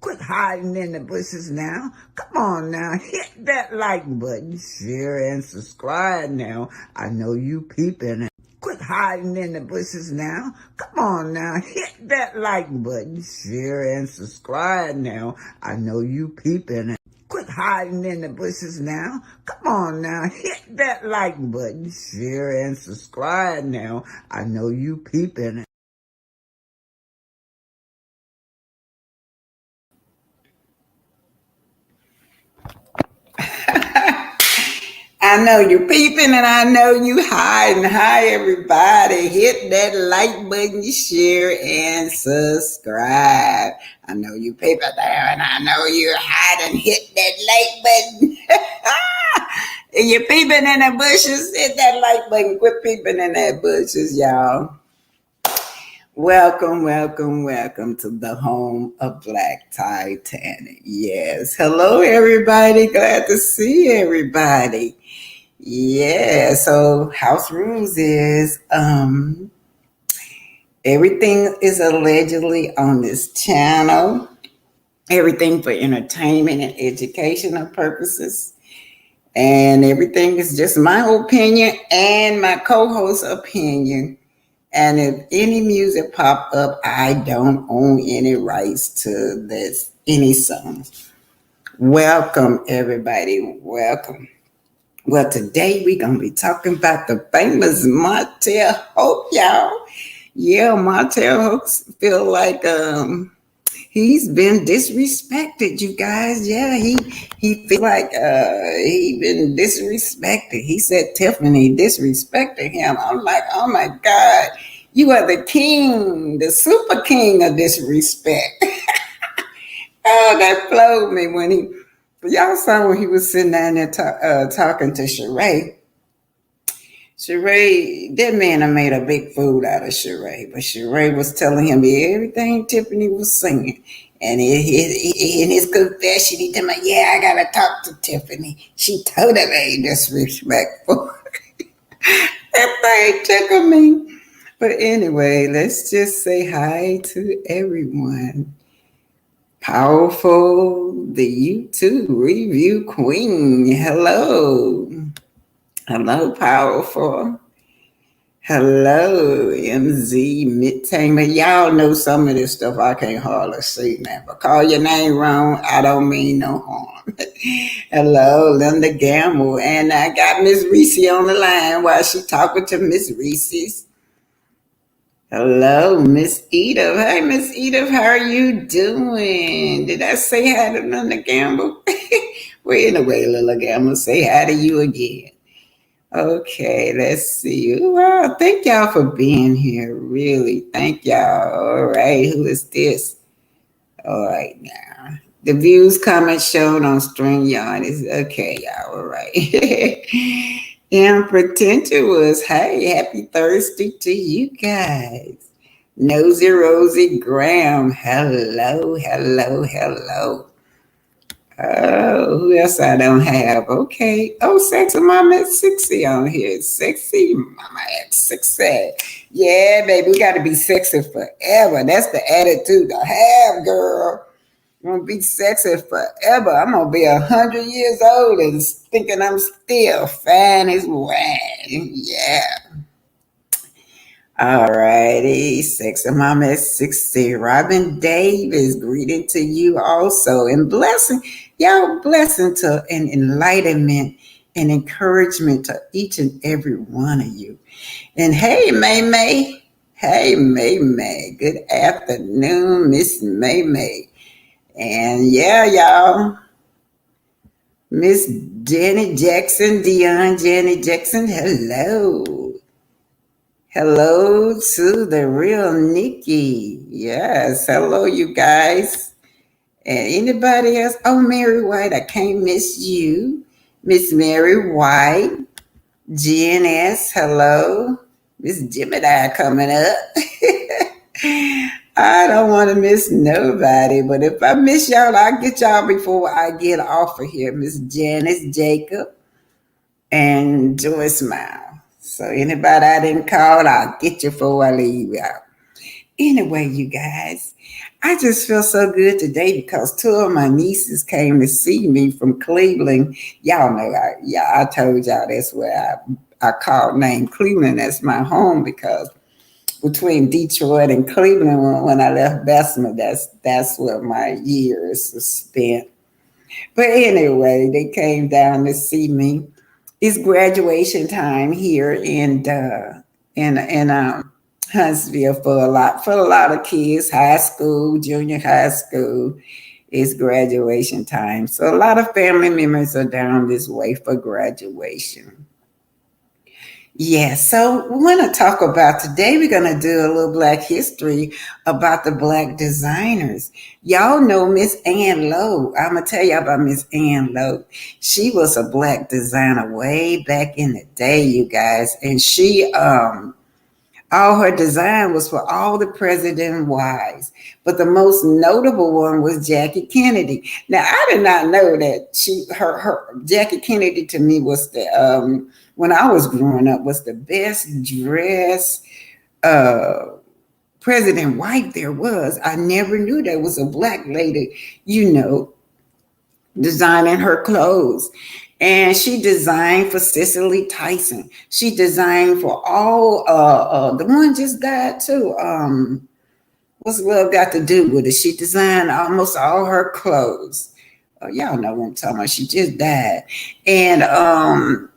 Quit hiding in the bushes now. Come on now, hit that like button, share and subscribe now. I know you peeping. Quit hiding in the bushes now. Come on now, hit that like button, share and subscribe now. I know you peeping. Quit hiding in the bushes now. Come on now, hit that like button, share and subscribe now. I know you peeping. I know you peeping and I know you hiding. Hi, everybody. Hit that like button, share, and subscribe. I know you peeping there and I know you're hiding. Hit that like button. If you're peeping in the bushes, hit that like button. Quit peeping in the bushes, y'all. Welcome to the home of Black Titanic. Yes. Hello, everybody. Glad to see everybody. Yeah, so house rules is everything is allegedly on this channel. Everything for entertainment and educational purposes. And everything is just my opinion and my co-host's opinion. And if any music pop up, I don't own any rights to this, any songs. Welcome, everybody. Welcome. Well, today we're going to be talking about the famous Martell Hope, y'all. Yeah, Martell Hopes feel like he's been disrespected, you guys. Yeah, he feel like he been disrespected. He said Tiffany disrespected him. I'm like, oh my God, you are the king, the super king of disrespect. Oh, that flowed me when y'all saw when he was sitting down there talking to Sheree. Sheree, that man I made a big fool out of Sheree, but Sheree was telling him everything Tiffany was singing. And in his confession, he told me, yeah, I got to talk to Tiffany. She totally disrespectful. That thing tickled me. But anyway, let's just say hi to everyone. Powerful, the YouTube review queen. Hello. Hello, Powerful. Hello, MZ Midtamer. Y'all know some of this stuff I can't hardly see now. But call your name wrong, I don't mean no harm. Hello, Linda Gamble. And I got Miss Reese on the line while she talking to Miss Reese's. Hello, Miss Edith. Hey, Miss Edith, how are you doing? Did I say hi to Linda Gamble? Well, anyway, Linda Gamble, say hi to you again. Okay, let's see. Wow, thank y'all for being here. Really, thank y'all. All right, who is this? All right, now. The views, comments shown on StreamYard is okay, y'all. All right. And Pretentious, hey, happy Thursday to you guys. Nosy Rosie Graham, hello. Oh, who else I don't have? Okay. Oh, Sexy Mama at 60 on here. Sexy Mama at 60. Yeah, baby, we got to be sexy forever. That's the attitude to have, girl. I'm going to be sexy forever. I'm going to be 100 years old and thinking I'm still fine as wine. Yeah. All righty. Sexy Mama at 60. Robin Davis, greeting to you also. And blessing, y'all, blessing to and enlightenment and encouragement to each and every one of you. And hey, May May. Hey, May May. Good afternoon, Miss May May. And yeah, y'all. Miss Janet Jackson, Dion Janet Jackson, hello. Hello to the real Nikki. Yes, hello, you guys. And anybody else? Oh, Mary White, I can't miss you. Miss Mary White. GNS, hello. Miss Gemini coming up. I don't want to miss nobody, but if I miss y'all, I'll get y'all before I get off of here. Miss Janice Jacob and Joy Smile. So anybody I didn't call, I'll get you before I leave out. Anyway, you guys, I just feel so good today because two of my nieces came to see me from Cleveland. Y'all know, I told y'all that's where I called name Cleveland as my home because between Detroit and Cleveland, when I left Bessemer, that's where my years were spent. But anyway, they came down to see me. It's graduation time here in Huntsville for a lot of kids, high school, junior high school. It's graduation time, so a lot of family members are down this way for graduation. Yeah, so we want to talk about today. We're going to do a little Black history about the Black designers. Y'all know Miss Ann Lowe. I'm going to tell you about Miss Ann Lowe. She was a Black designer way back in the day, you guys. And all her design was for all the president wives, but the most notable one was Jackie Kennedy. Now, I did not know that her Jackie Kennedy to me was the when I was growing up was the best dressed uh, president wife there was. I never knew there was a Black lady, you know, designing her clothes. And she designed for Cicely Tyson. She designed for all the one just died too. What's love got to do with it? She designed almost all her clothes. Y'all know what I'm talking about. She just died. And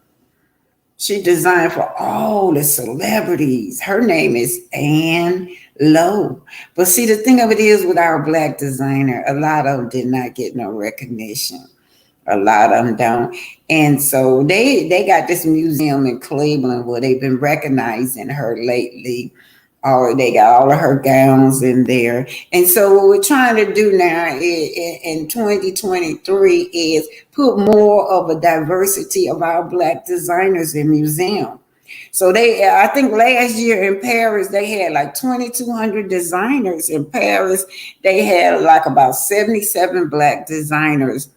she designed for all the celebrities. Her name is Ann Lowe. But see, the thing of it is with our Black designer, a lot of them did not get no recognition. A lot of them don't. And so they got this museum in Cleveland where they've been recognizing her lately. They got all of her gowns in there. And so what we're trying to do now in 2023 is put more of a diversity of our Black designers in museum. So I think last year in Paris, they had like 2,200 designers in Paris. They had like about 77 Black designers,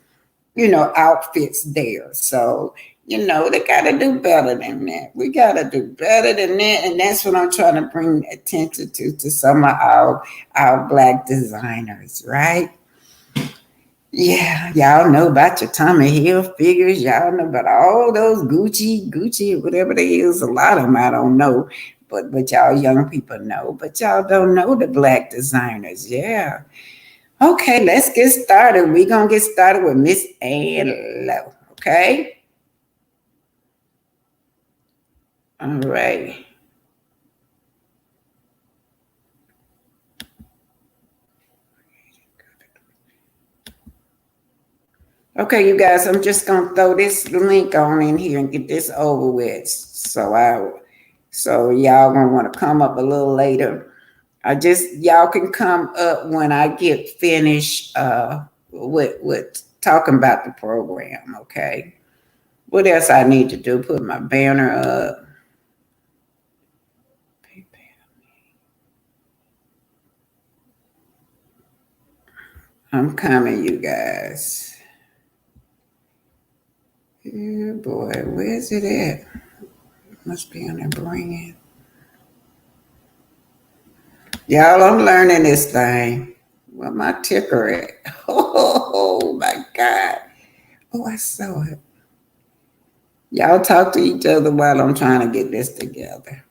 outfits there. So, they got to do better than that. We got to do better than that. And that's what I'm trying to bring attention to some of our Black designers, right? Yeah, y'all know about your Tommy Hilfiger. Y'all know about all those Gucci, whatever they is. A lot of them I don't know, but y'all young people know. But y'all don't know the Black designers. Yeah. Okay, let's get started. We're going to get started with Miss Ann Lowe, okay? All right. Okay, you guys, I'm just going to throw this link on in here and get this over with. So y'all going to want to come up a little later. Y'all can come up when I get finished with talking about the program, okay? What else I need to do? Put my banner up. I'm coming, you guys. Oh boy, where's it at? Must be on the brand. Y'all, I'm learning this thing. Where my ticker at? Oh my God. Oh, I saw it. Y'all talk to each other while I'm trying to get this together.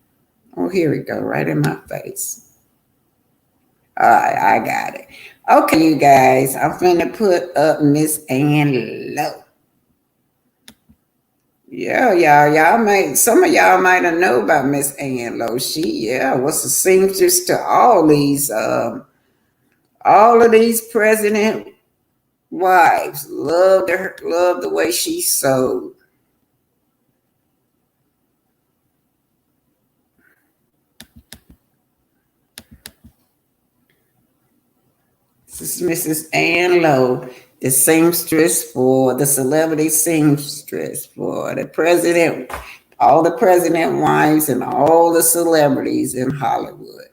Oh, here we go, right in my face. All right, I got it. Okay, you guys, I'm finna put up Miss Ann Lowe. Yeah, some of y'all might have know about Miss Ann Lowe. She, was a seamstress to all of these president wives. Loved the way she sewed. This is Mrs. Ann Lowe, the seamstress for the celebrity seamstress for the president, all the president wives and all the celebrities in Hollywood.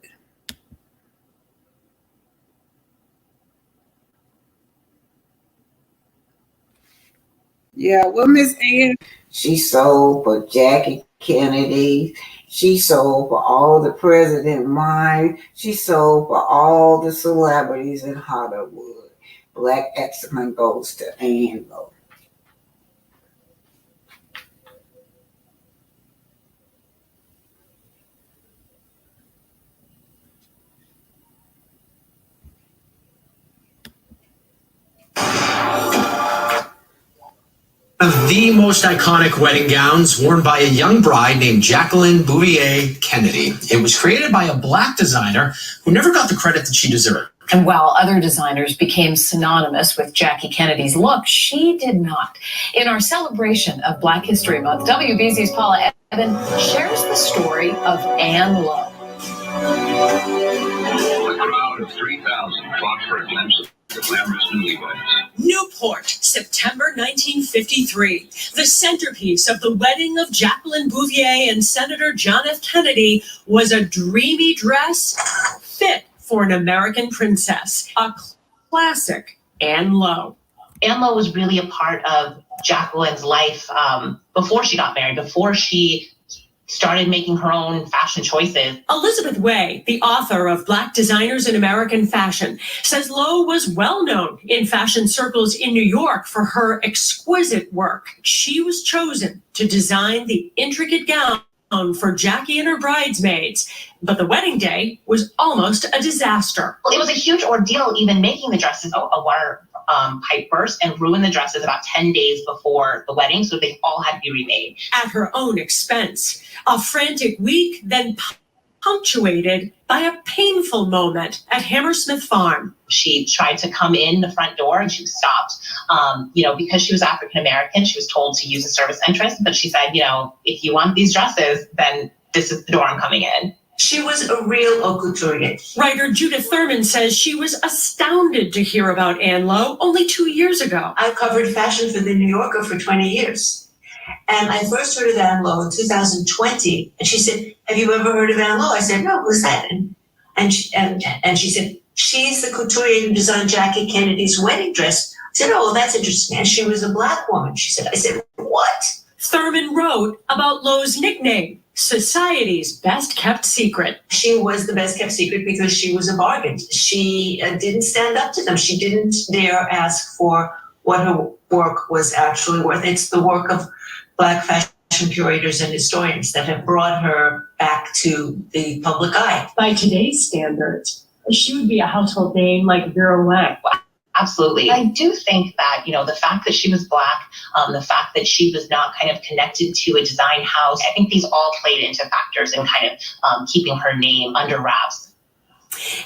Yeah, well, Miss Ann, she sold for Jackie Kennedy. She sold for all the president wine. She sold for all the celebrities in Hollywood. Black excellence goes to Ann Lowe. One of the most iconic wedding gowns worn by a young bride named Jacqueline Bouvier Kennedy. It was created by a black designer who never got the credit that she deserved. And while other designers became synonymous with Jackie Kennedy's look, she did not. In our celebration of Black History Month, WBZ's Paula Evan shares the story of Ann Lowe. A crowd of 3,000 fought for a glimpse of the glamorous newlyweds. Newport, September 1953. The centerpiece of the wedding of Jacqueline Bouvier and Senator John F. Kennedy was a dreamy dress fit for an American princess, a classic Ann Lowe. Ann Lowe was really a part of Jacqueline's life before she got married, before she started making her own fashion choices. Elizabeth Way, the author of Black Designers in American Fashion, says Lowe was well known in fashion circles in New York for her exquisite work. She was chosen to design the intricate gown for Jackie and her bridesmaids, but the wedding day was almost a disaster. Well, it was a huge ordeal even making the dresses. A water pipe burst and ruined the dresses about 10 days before the wedding, so they all had to be remade. At her own expense. A frantic week, then punctuated by a painful moment at Hammersmith Farm. She tried to come in the front door and she was stopped. Because she was African American, she was told to use a service entrance, but she said, if you want these dresses, then this is the door I'm coming in. She was a real haute couturier. Writer Judith Thurman says she was astounded to hear about Ann Lowe only 2 years ago. I covered fashion for the New Yorker for 20 years. And I first heard of Ann Lowe in 2020. And she said, have you ever heard of Ann Lowe? I said, no, who's that? And she said, she's the couturier who designed Jackie Kennedy's wedding dress. I said, oh, well, that's interesting. And she was a black woman, she said. I said, what? Thurman wrote about Lowe's nickname, society's best kept secret. She was the best kept secret because she was a bargain. She didn't stand up to them. She didn't dare ask for what her work was actually worth. It's the work of Black fashion curators and historians that have brought her back to the public eye. By today's standards, she would be a household name like Vera Wang. Absolutely. I do think that, the fact that she was Black, the fact that she was not kind of connected to a design house, I think these all played into factors in kind of keeping her name under wraps.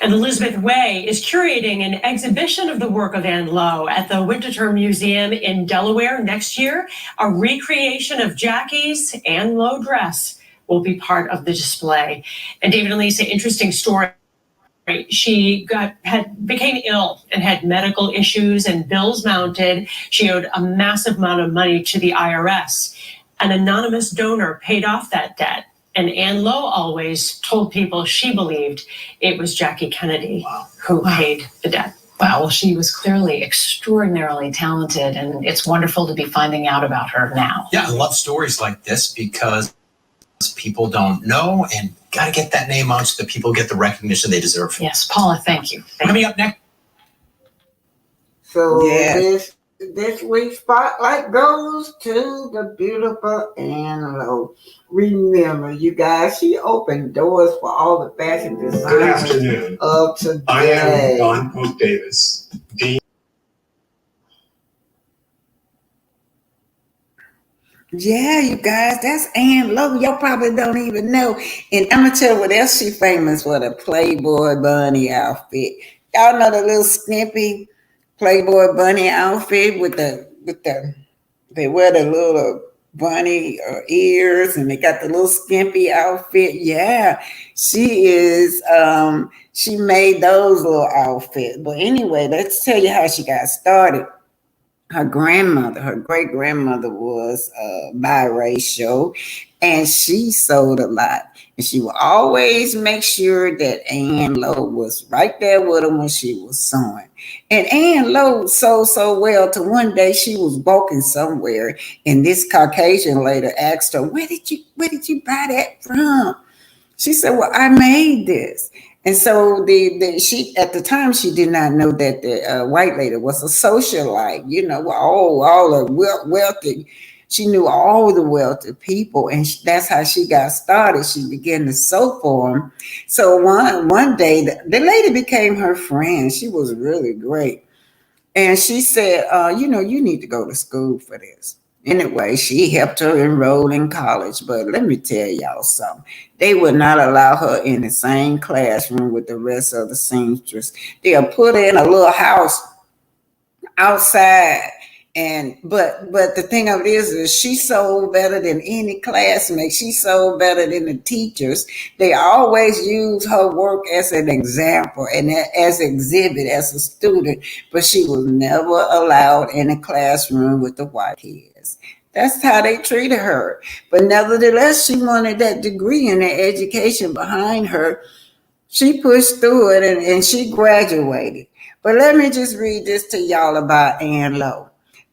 And Elizabeth Way is curating an exhibition of the work of Ann Lowe at the Winterthur Museum in Delaware next year. A recreation of Jackie's Ann Lowe dress will be part of the display. And David and Lisa, interesting story. She became ill and had medical issues and bills mounted. She owed a massive amount of money to the IRS. An anonymous donor paid off that debt. And Ann Lowe always told people she believed it was Jackie Kennedy who paid the debt. Wow, well, she was clearly extraordinarily talented, and it's wonderful to be finding out about her now. Yeah, I love stories like this because people don't know, and got to get that name out so that people get the recognition they deserve. Yes, Paula, thank you. Coming up next. So this week's spotlight goes to the beautiful Ann Lowe. Remember, you guys, she opened doors for all the fashion designers Good afternoon. Of today. I am Don Pope Davis, Dean. Yeah, you guys, that's Ann Lowe. Y'all probably don't even know. And I'm gonna tell you what else she famous for, the Playboy bunny outfit. Y'all know the little skimpy Playboy bunny outfit with they wear the little bunny ears and they got the little skimpy outfit. Yeah, she is. She made those little outfits. But anyway, let's tell you how she got started. her grandmother, her great grandmother was biracial, and she sewed a lot. And she would always make sure that Ann Lowe was right there with her when she was sewing. And Ann Lowe sewed so well to one day she was walking somewhere, and this Caucasian lady asked her, "Where did you buy that from?" She said, "Well, I made this." And so she at the time she did not know that the white lady was a socialite. All the wealthy. She knew all the wealthy people, and that's how she got started. She began to sew for them. So one day, the lady became her friend. She was really great. And she said, you need to go to school for this. Anyway, she helped her enroll in college. But let me tell y'all something. They would not allow her in the same classroom with the rest of the seamstress. They'll put her in a little house outside. But the thing of it is she sold better than any classmate. She sold better than the teachers. They always use her work as an example and as exhibit as a student, but she was never allowed in a classroom with the white kids. That's how they treated her. But nevertheless, she wanted that degree and the education behind her. She pushed through it and she graduated. But let me just read this to y'all about Ann Lowe.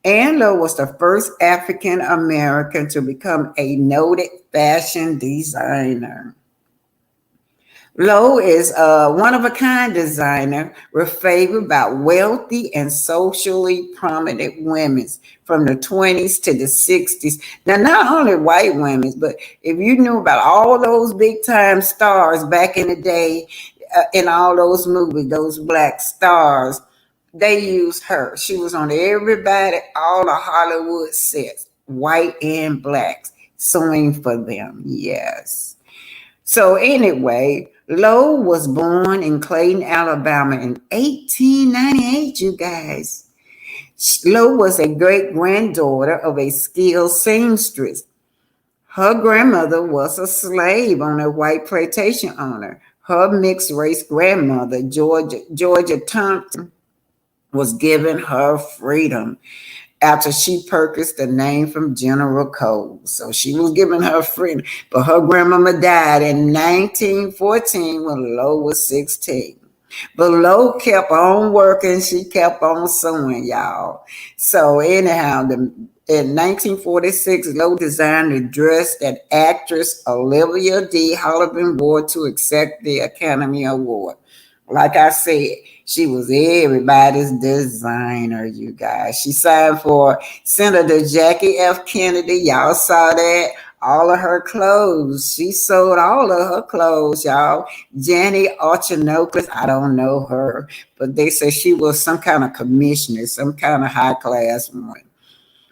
Ann Lowe was the first African American to become a noted fashion designer. Lowe is a one-of-a-kind designer favored by wealthy and socially prominent women from the 20s to the 60s. Now, not only white women, but if you knew about all those big-time stars back in the day, in all those movies, those black stars, they used her. She was on everybody, all the Hollywood sets, white and blacks, sewing for them. Yes. So anyway, Lowe was born in Clayton, Alabama in 1898, you guys. Lowe was a great granddaughter of a skilled seamstress. Her grandmother was a slave on a white plantation owner. Her mixed race grandmother, Georgia Thompson, was given her freedom after she purchased the name from General Cole. So she was given her freedom. But her grandmama died in 1914 when Lowe was 16. But Lowe kept on working. She kept on sewing, y'all. So anyhow, in 1946, Lowe designed a dress that actress Olivia D. Hollivan wore to accept the Academy Award. Like I said, she was everybody's designer, you guys. She signed for Senator Jackie F. Kennedy. Y'all saw that. All of her clothes. She sold all of her clothes, y'all. Jenny Orchinopoulos, I don't know her, but they say she was some kind of commissioner, some kind of high class one.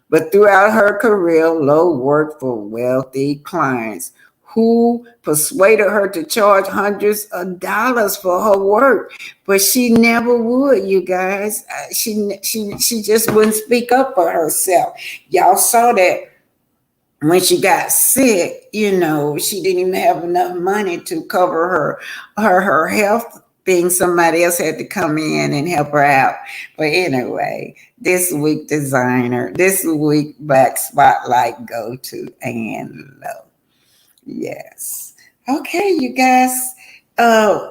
But throughout her career, Lowe worked for wealthy clients who persuaded her to charge hundreds of dollars for her work, but she never would, you guys. She just wouldn't speak up for herself. Y'all saw that when she got sick, she didn't even have enough money to cover her health thing. Somebody else had to come in and help her out. But anyway, this week Black Spotlight go to Ann Lowe. Yes. Okay, you guys.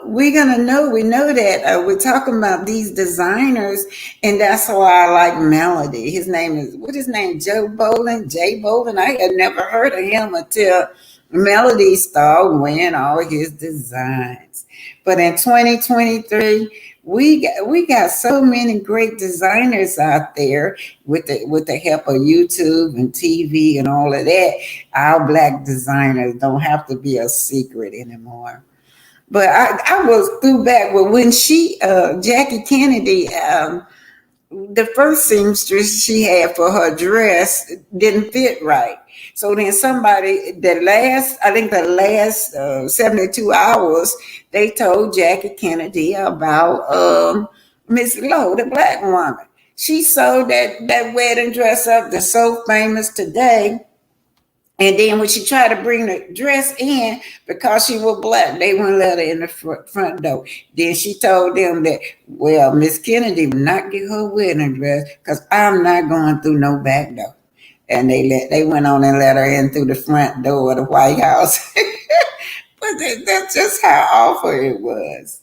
We know that we're talking about these designers, and that's why I like Melody. His name is Jay Bolin. I had never heard of him until Melody started wearing all his designs. But in 2023, we got so many great designers out there with the help of YouTube and TV and all of that. Our Black designers don't have to be a secret anymore. But I was through back when Jackie Kennedy, the first seamstress she had for her dress didn't fit right. So then the last 72 hours, they told Jackie Kennedy about Miss Lowe, the black woman. She sewed that wedding dress up that's so famous today. And then when she tried to bring the dress in, because she was black, they wouldn't let her in the front door. Then she told them that, well, Miss Kennedy will not get her wedding dress because I'm not going through no back door. And they went on and let her in through the front door of the White House. But that's just how awful it was.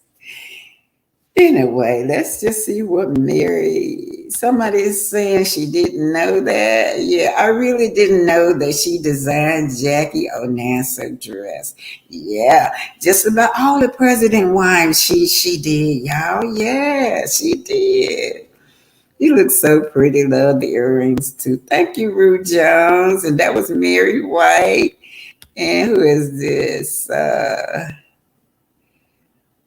Anyway, let's just see what Mary. Somebody is saying she didn't know that. Yeah, I really didn't know that she designed Jackie Onassis dress. Yeah, just about all the president wives she did, y'all. Yeah, she did. You look so pretty. Love the earrings too. Thank you, Rue Jones. And that was Mary White. And who is this?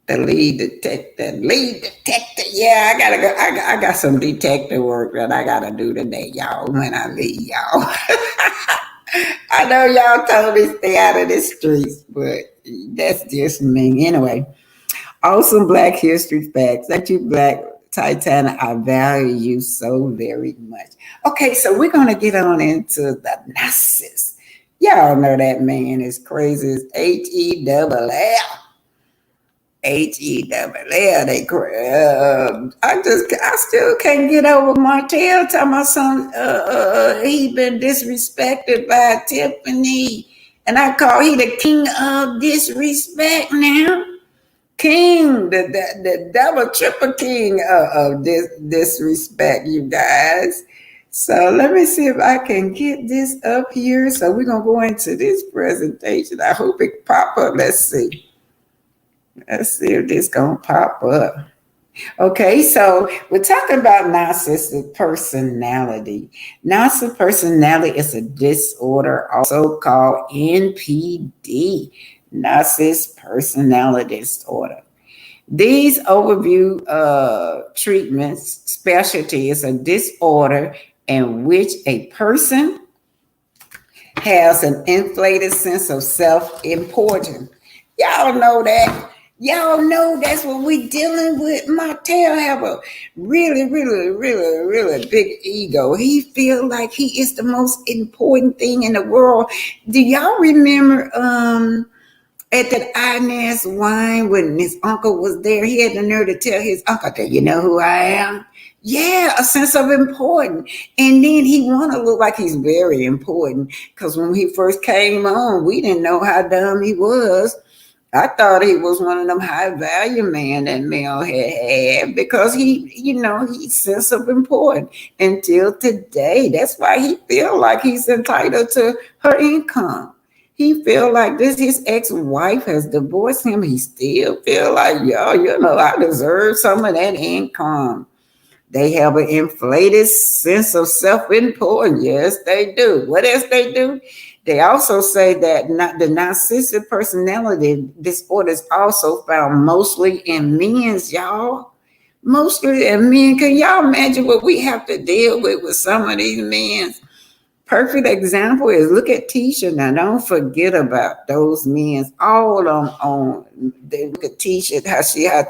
The lead detective. Yeah, I gotta go. I got some detective work that I gotta do today, y'all. When I leave, y'all. I know y'all told me stay out of the streets, but that's just me. Anyway, awesome Black History facts. Thank you, Black Titanic. I value you so very much. Okay, so we're gonna get on into the narcissist. Y'all know that man is crazy as HELL. HELL. I still can't get over Martell talking about some. He been disrespected by Tiffany, and I call he the king of disrespect now. King, the double triple king of this disrespect, you guys. So let me see if I can get this up here. So we're gonna go into this presentation. I hope it pop up. Let's see. Let's see if this gonna pop up. Okay, so we're talking about narcissistic personality. Narcissistic personality is a disorder, also called NPD, narcissistic personality disorder. These overview treatments specialty is a disorder in which a person has an inflated sense of self-importance. Y'all know that. Y'all know that's what we dealing with. Martell have a really, really, really, really big ego. He feel like he is the most important thing in the world. Do y'all remember at that Inez wine when his uncle was there? He had the nerve to tell his uncle, "Do you know who I am?" Yeah, a sense of importance. And then he want to look like he's very important. Because when he first came on, we didn't know how dumb he was. I thought he was one of them high value men that Mel had because he's sense of importance until today. That's why he feel like he's entitled to her income. He feel like his ex-wife has divorced him. He still feel like, I deserve some of that income. They have an inflated sense of self-importance. Yes, they do. What else they do? They also say that the narcissistic personality disorder is also found mostly in men, y'all. Mostly in men. Can y'all imagine what we have to deal with some of these men? Perfect example is look at Tisha. Now, don't forget about those men. All on. They look at Tisha,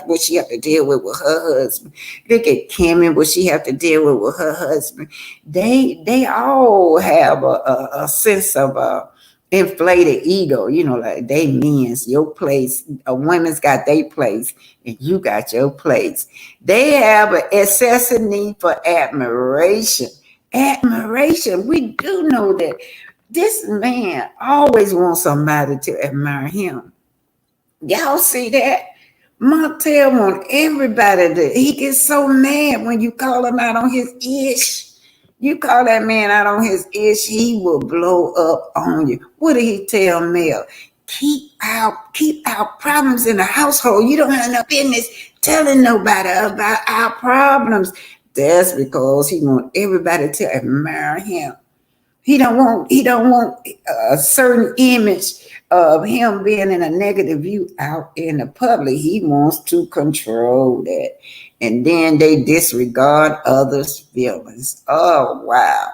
what she have to deal with her husband. Look at Kimmy, what she have to deal with her husband. They all have a sense of inflated ego. Like they means your place. A woman's got their place, and you got your place. They have an excessive need for admiration. We do know that this man always wants somebody to admire him. Y'all see that? Martell want everybody to. He gets so mad when you call him out on his ish. You call that man out on his ish, he will blow up on you. What did he tell Mel? Keep our problems in the household. You don't have no business telling nobody about our problems. That's because he wants everybody to admire him. He don't want a certain image of him being in a negative view out in the public. He wants to control that. And then they disregard others' feelings. Oh, wow.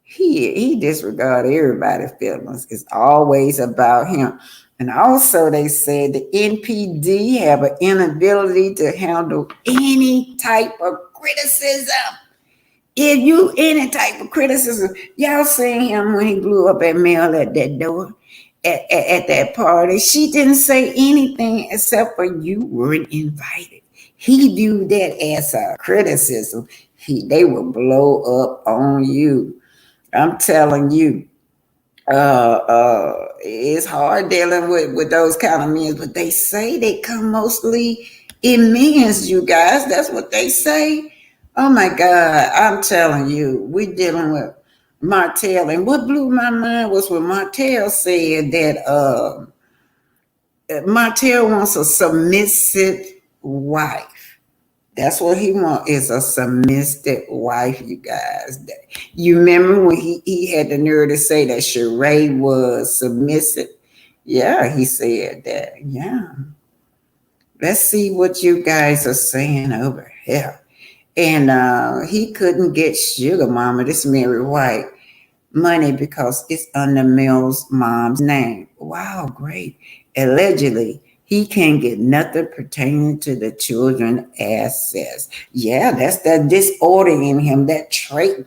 He disregard everybody's feelings. It's always about him. And also they said the NPD have an inability to handle any type of criticism. If you any type of criticism, y'all seen him when he blew up at Mel at that door at that party. She didn't say anything except for you weren't invited. He viewed that as a criticism. They will blow up on you. I'm telling you. It's hard dealing with those kind of men, but they say they come mostly in men's, you guys. That's what they say. Oh my God, I'm telling you, we're dealing with Martell. And what blew my mind was when Martell said that Martell wants a submissive wife. That's what he wants, is a submissive wife, you guys. You remember when he had the nerve to say that Sheree was submissive? Yeah, he said that. Yeah. Let's see what you guys are saying over here. And he couldn't get Sugar Mama, this Mary White, money because it's under Mel's mom's name. Wow, great. Allegedly, he can't get nothing pertaining to the children's assets. Yeah, that's that disorder in him, that trait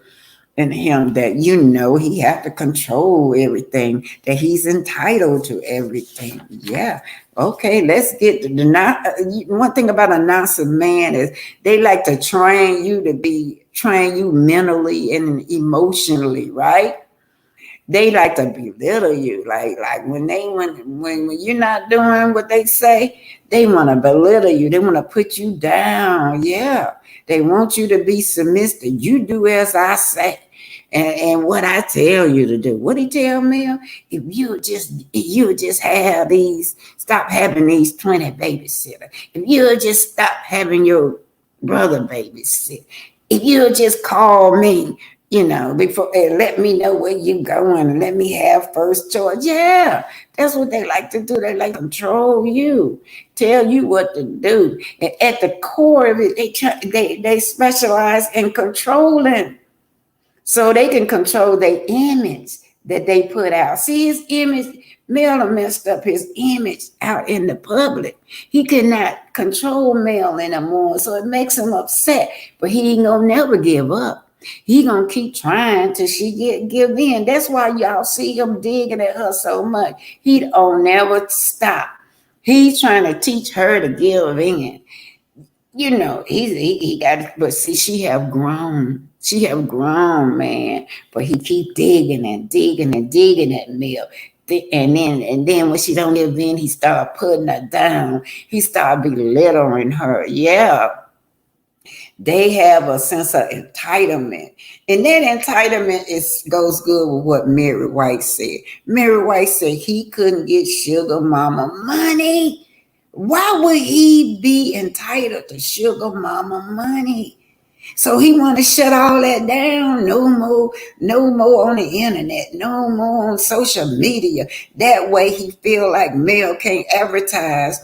in him that he have to control everything, that he's entitled to everything. Yeah. Okay, let's get to the one thing about a narcissistic man is they like to train you mentally and emotionally, right? They like to belittle you, like when you're not doing what they say, they want to belittle you. They want to put you down. Yeah, they want you to be submissive. You do as I say, and what I tell you to do. What he tell me? If you just have stop having these 20 babysitters. If you just stop having your brother babysit. If you just call me, before and let me know where you going and let me have first choice. Yeah, that's what they like to do. They like to control you, tell you what to do. And at the core of it, they specialize in controlling. So they can control their image that they put out. See his image, Mel messed up his image out in the public. He could not control Mel anymore, so it makes him upset. But he ain't gonna never give up. He gonna keep trying till she give in. That's why y'all see him digging at her so much. He don't never stop. He's trying to teach her to give in. He got, but see, she have grown. She have grown, man. But he keep digging and digging and digging at Mel. And then when she don't give in, he start putting her down. He start belittling her. Yeah. They have a sense of entitlement. And that entitlement goes good with what Mary White said. Mary White said he couldn't get Sugar Mama money. Why would he be entitled to Sugar Mama money? So he want to shut all that down. No more on the internet. No more on social media. That way he feel like Mel can't advertise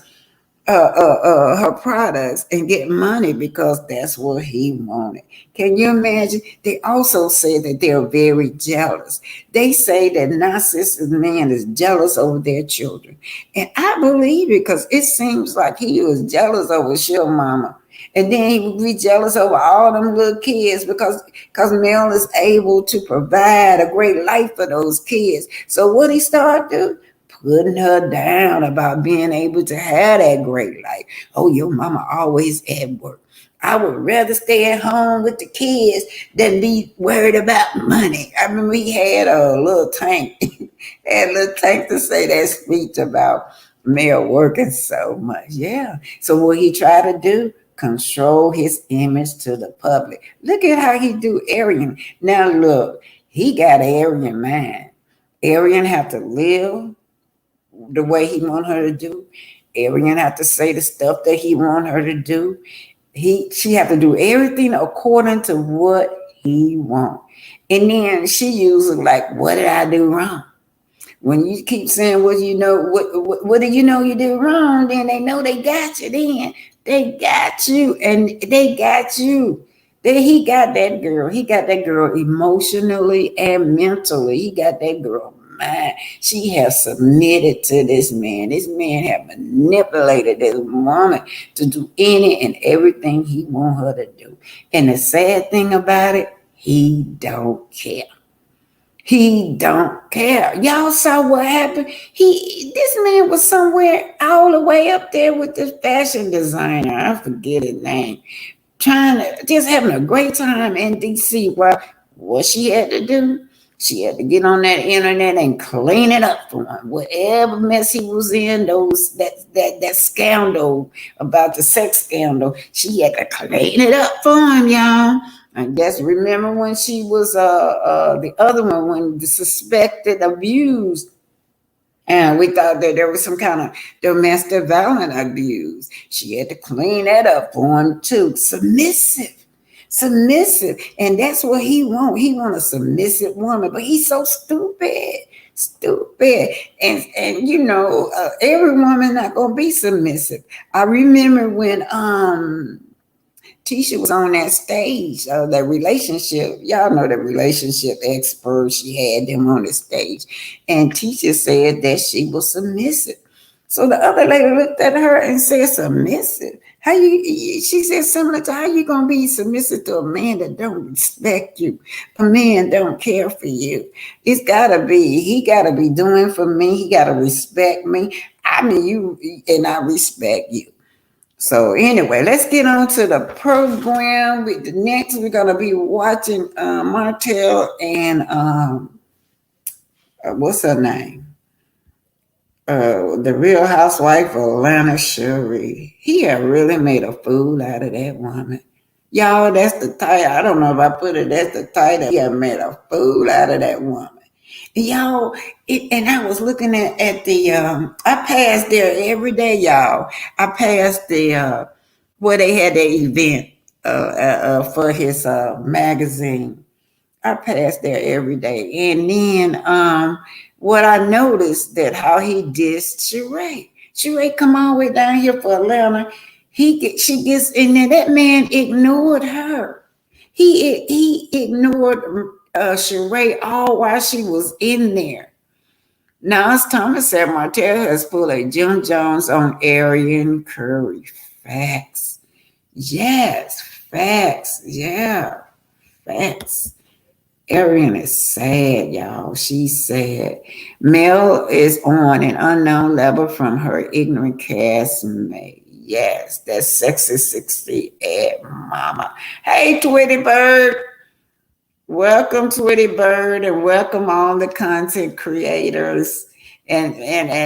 her products and get money because that's what he wanted. Can you imagine? They also say that they're very jealous. They say that narcissistic man is jealous over their children. And I believe it because it seems like he was jealous over Sugar Mama. And then he would be jealous over all them little kids because Mel is able to provide a great life for those kids. So what he started doing? Putting her down about being able to have that great life. Oh, your mama always at work. I would rather stay at home with the kids than be worried about money. I remember he had a little tank. To say that speech about Mel working so much. Yeah. So what he tried to do? Control his image to the public. Look at how he do Arian. Now look, he got an Arian mind. Arian have to live the way he want her to do. Arian have to say the stuff that he want her to do. She have to do everything according to what he want. And then she usually like, what did I do wrong? When you keep saying what do you know you did wrong, then they know they got you then. They got you and they got you. He got that girl. He got that girl emotionally and mentally. He got that girl mind. She has submitted to this man. This man have manipulated this woman to do any and everything he want her to do. And the sad thing about it, He don't care. He don't care. Y'all saw what happened. This man was somewhere all the way up there with this fashion designer. I forget his name. Trying to just having a great time in DC. Well, what she had to do, she had to get on that internet and clean it up for him. Whatever mess he was in, that scandal about the sex scandal, she had to clean it up for him, y'all. I guess remember when she was the other one when the suspected abuse, and we thought that there was some kind of domestic violence abuse. She had to clean that up for him too. Submissive, and that's what he want. He want a submissive woman, but he's so stupid, and you know, every woman not gonna be submissive. I remember when Tisha was on that stage, that relationship. Y'all know the relationship expert. She had them on the stage. And Tisha said that she was submissive. So the other lady looked at her and said, submissive? She said similar to how you going to be submissive to a man that don't respect you, a man don't care for you. He got to be doing for me. He got to respect me. I mean, and I respect you. So anyway, let's get on to the program. Next, we're going to be watching Martell and what's her name? The Real Housewife of Atlanta, Sheree. He had really made a fool out of that woman. Y'all, that's the title. I don't know if I put it, that's the title. He had made a fool out of that woman. Y'all, and I was looking at the, I passed there every day, y'all. I passed the, where they had the event for his magazine. I passed there every day. And then what I noticed that how he dissed Sheree. Sheree come all the way down here for Atlanta. She gets in there. That man ignored her. He ignored Sheree all while she was in there. Now, as Thomas said, Martell has pulled a Jim Jones on Arian Curry. Facts. Yes, facts. Yeah, facts. Arian is sad, y'all. She's sad. Mel is on an unknown level from her ignorant castmate. Yes, that's sexy 60 at mama. Hey, Twitty Bird. Welcome, Twitty Bird, and welcome all the content creators. And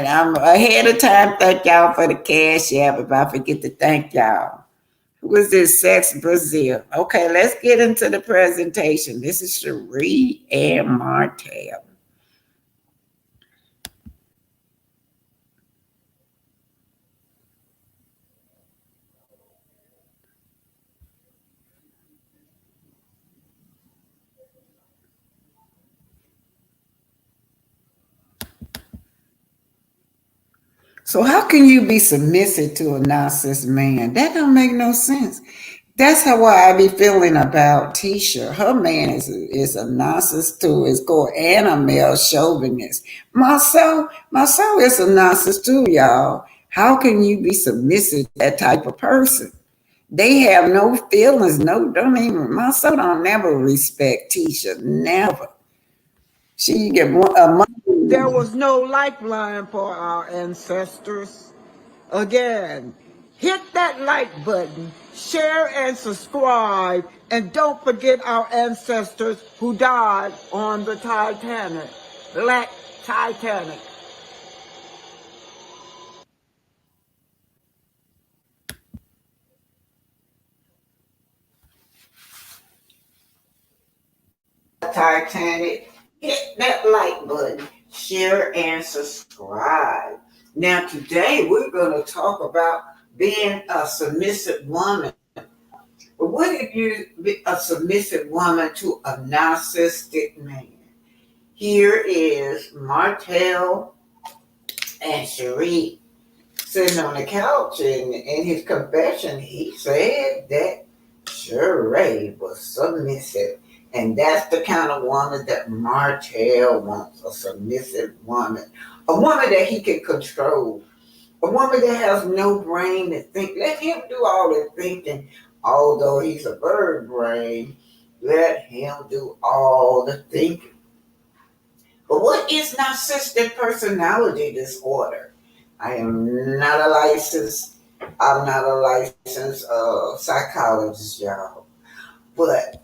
I'm ahead of time. Thank y'all for the cash app. If I forget to thank y'all. Who is this Sex Brazil? Okay, let's get into the presentation. This is Sheree and Martell. So how can you be submissive to a narcissist man? That don't make no sense. That's how I be feeling about Tisha. Her man is a narcissist too. It's called animal chauvinist. Marcel is a narcissist too, y'all. How can you be submissive to that type of person? They have no feelings. No, don't even. Marcel don't never respect Tisha. Never. She get a There was no lifeline for our ancestors. Again, hit that like button, share and subscribe, and don't forget our ancestors who died on the Titanic. Black Titanic. Titanic. Hit that like button, share and subscribe. Now today we're going to talk about being a submissive woman. But what if you be a submissive woman to a narcissistic man? Here is Martell and Sheree sitting on the couch, and in his confession, he said that Sheree was submissive. And that's the kind of woman that Martell wants, a submissive woman. A woman that he can control. A woman that has no brain to think. Let him do all the thinking, although he's a bird brain. Let him do all the thinking. But what is narcissistic personality disorder? I am not a licensed, I'm not a licensed psychologist, y'all. But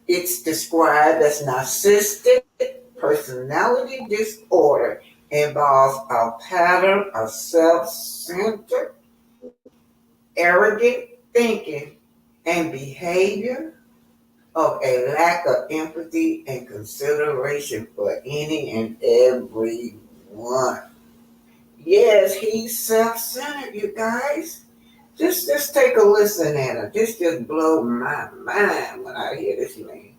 it's described as narcissistic personality disorder involves a pattern of self-centered, arrogant thinking and behavior of a lack of empathy and consideration for any and everyone. Yes, he's self-centered, you guys. Just take a listen at him. This just blow my mind when I hear this man.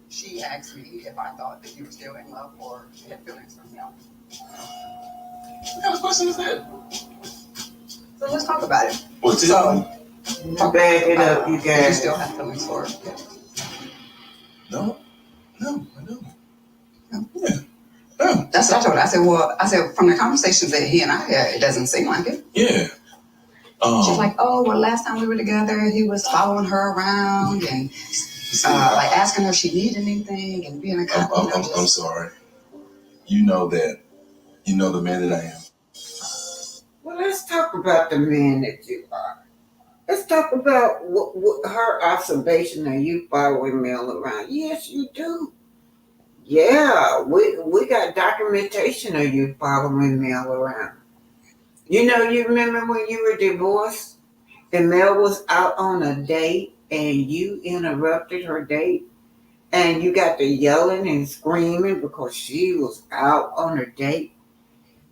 She asked me if I thought that you were still in love or had feelings for him. What kind of question is that? So let's talk about it. Well, Back it up, you You guys. still have feelings for him? No, I don't. Yeah. No. That's what I told her. I said, from the conversations that he and I had, it doesn't seem like it. Yeah. She's like, oh, well, last time we were together, he was following her around and like asking her if she needed anything and being a cop. I'm sorry. You know that. You know the man that I am. Well, let's talk about the man that you are. Let's talk about what her observation of you following Mel around. Yes, you do. Yeah, we got documentation of you following Mel around. You remember when you were divorced and Mel was out on a date and you interrupted her date and you got to yelling and screaming because she was out on a date?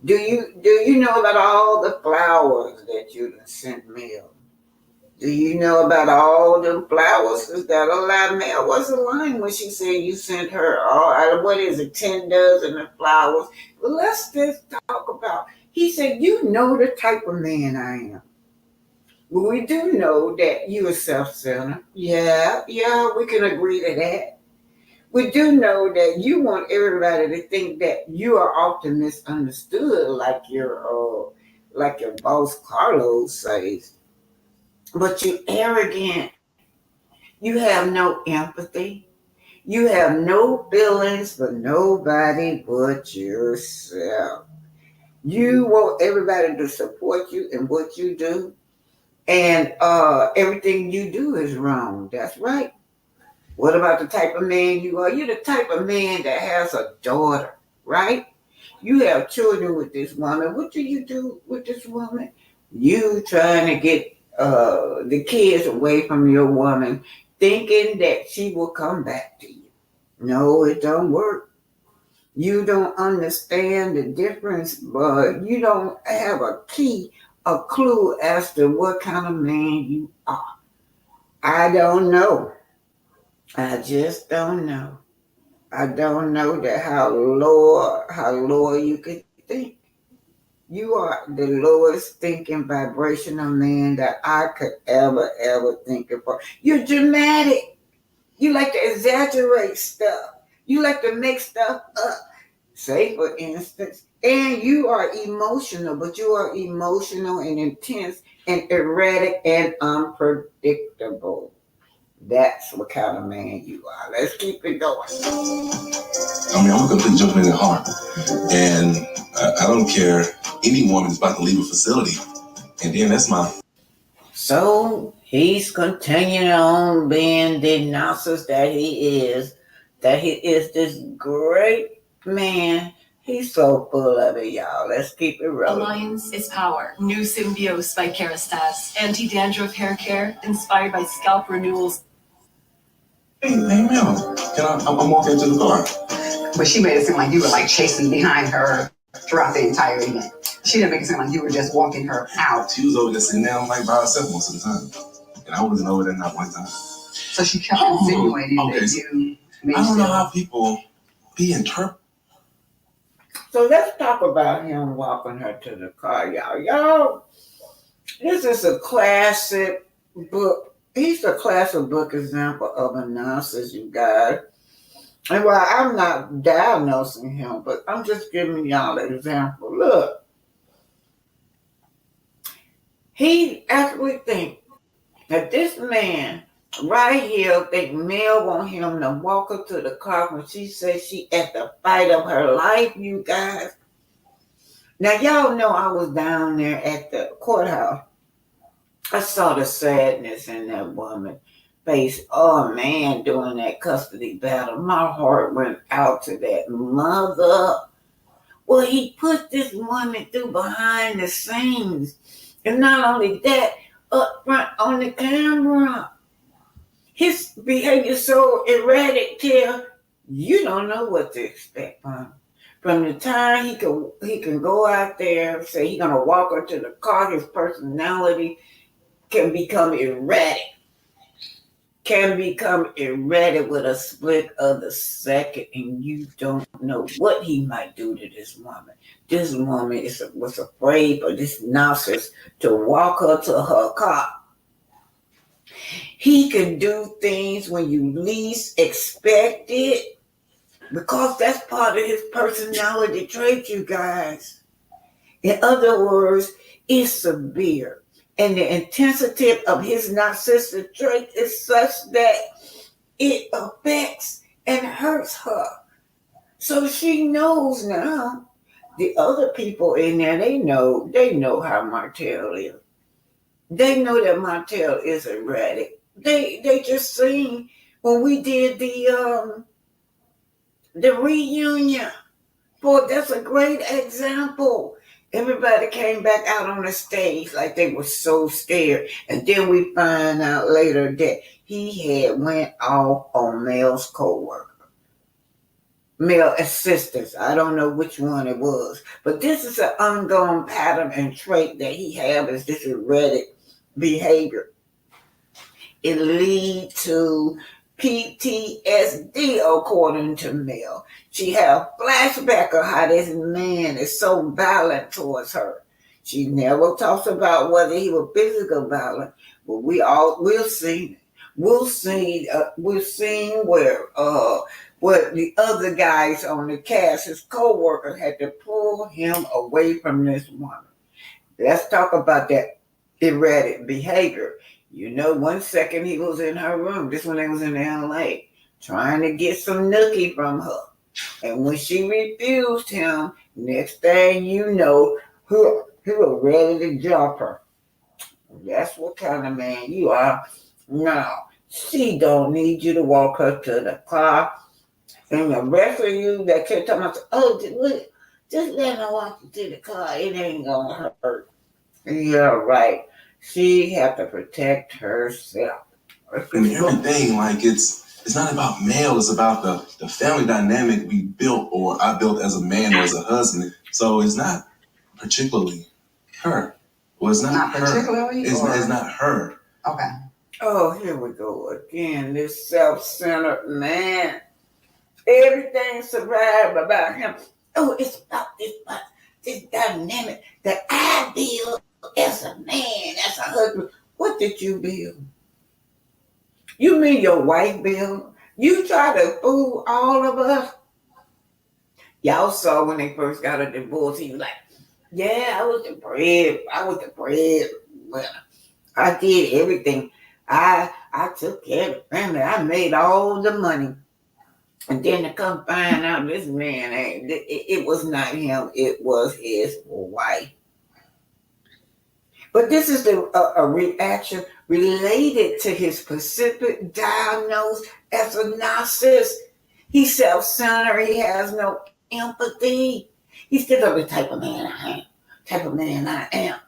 Do you know about all the flowers that you done sent Mel? Do you know about all the flowers that a lie? Mel was lying when she said you sent her all, what is it, 10 dozen of flowers? But let's just talk about, he said, you know the type of man I am. Well, we do know that you are self-centered. Yeah, we can agree to that. We do know that you want everybody to think that you are often misunderstood, like your boss Carlos says. But you're arrogant. You have no empathy. You have no feelings for nobody but yourself. You want everybody to support you in what you do, and everything you do is wrong. That's right. What about the type of man you are? You're the type of man that has a daughter, right? You have children with this woman. What do you do with this woman? You trying to get the kids away from your woman, thinking that she will come back to you. No, it don't work. You don't understand the difference, but you don't have a clue as to what kind of man you are. I don't know. I just don't know. I don't know that how low you could think. You are the lowest thinking vibrational man that I could ever think about. You're dramatic. You like to exaggerate stuff. You like to make stuff up. Say, for instance, and you are emotional, but you are emotional and intense and erratic and unpredictable. That's what kind of man you are. Let's keep it going. I'm a complete gentleman at heart. And I don't care. Any woman is about to leave a facility. And then that's my... So he's continuing on being the narcissist that he is this great man. He's so full of it, y'all. Let's keep it rolling. Alliance is power. New Symbiose by Kerastase. Anti-dandruff hair care inspired by scalp renewals. Hey, Mel, I'm walking to the car. But she made it seem like you were like chasing behind her throughout the entire event. She didn't make it seem like you were just walking her out. She was over there sitting down like by herself most of the time. And I wasn't over there not one time. So she kept insinuating that you made I don't know how people be interpreted. So let's talk about him walking her to the car, y'all. Y'all, this is a classic book. He's a classic book example of a narcissist, you guys. And well, I'm not diagnosing him, but I'm just giving y'all an example. Look, he actually think that this man right here think Mel want him to walk her to the car when she says she at the fight of her life, you guys. Now y'all know I was down there at the courthouse. I saw the sadness in that woman's face. Oh man, during that custody battle, my heart went out to that mother. Well, he put this woman through behind the scenes. And not only that, up front on the camera. His behavior so erratic till you don't know what to expect from him. From the time he can go out there, say he's gonna walk her to the car, his personality can become erratic. With a split of the second, and you don't know what he might do to this woman. This woman was afraid for this narcissist to walk her to her car. He can do things when you least expect it, because that's part of his personality trait, you guys. In other words, it's severe. And the intensity of his narcissistic trait is such that it affects and hurts her. So she knows now. The other people in there, they know how Martell is. They know that Martell is erratic. They just seen when we did the reunion. Boy, that's a great example. Everybody came back out on the stage like they were so scared. And then we find out later that he had went off on Mel's co-worker. Male assistants. I don't know which one it was. But this is an ongoing pattern and trait that he has, is this erratic behavior. It leads to PTSD, according to Mel. She had a flashback of how this man is so violent towards her. She never talks about whether he was physical violent, but we'll see where the other guys on the cast, his co-workers, had to pull him away from this woman. Let's talk about that erratic behavior. You know, 1 second he was in her room, this one they was in LA, trying to get some nookie from her. And when she refused him, next thing you know, he was ready to jump her. That's what kind of man you are. No, she don't need you to walk her to the car. And the rest of you that kept talking about, oh, just let her walk you to the car. It ain't gonna hurt. Yeah, right. She had to protect herself. And everything, like it's not about male, it's about the family dynamic we built, or I built as a man or as a husband. So it's not particularly her. Well, it's not her. Particularly? It's not her. Okay. Oh, here we go again. This self-centered man. Everything survived about him. Oh, it's about this dynamic that I build as a man, as a husband. What did you build? You mean your wife built? You try to fool all of us? Y'all saw when they first got a divorce, he was like, yeah, I was the bread. Well, I did everything. I took care of the family. I made all the money. And then to come find out this man, it was not him, it was his wife. But this is a reaction related to his specific diagnosis as a narcissist. He's self-centered. He has no empathy. He's still the type of man I am.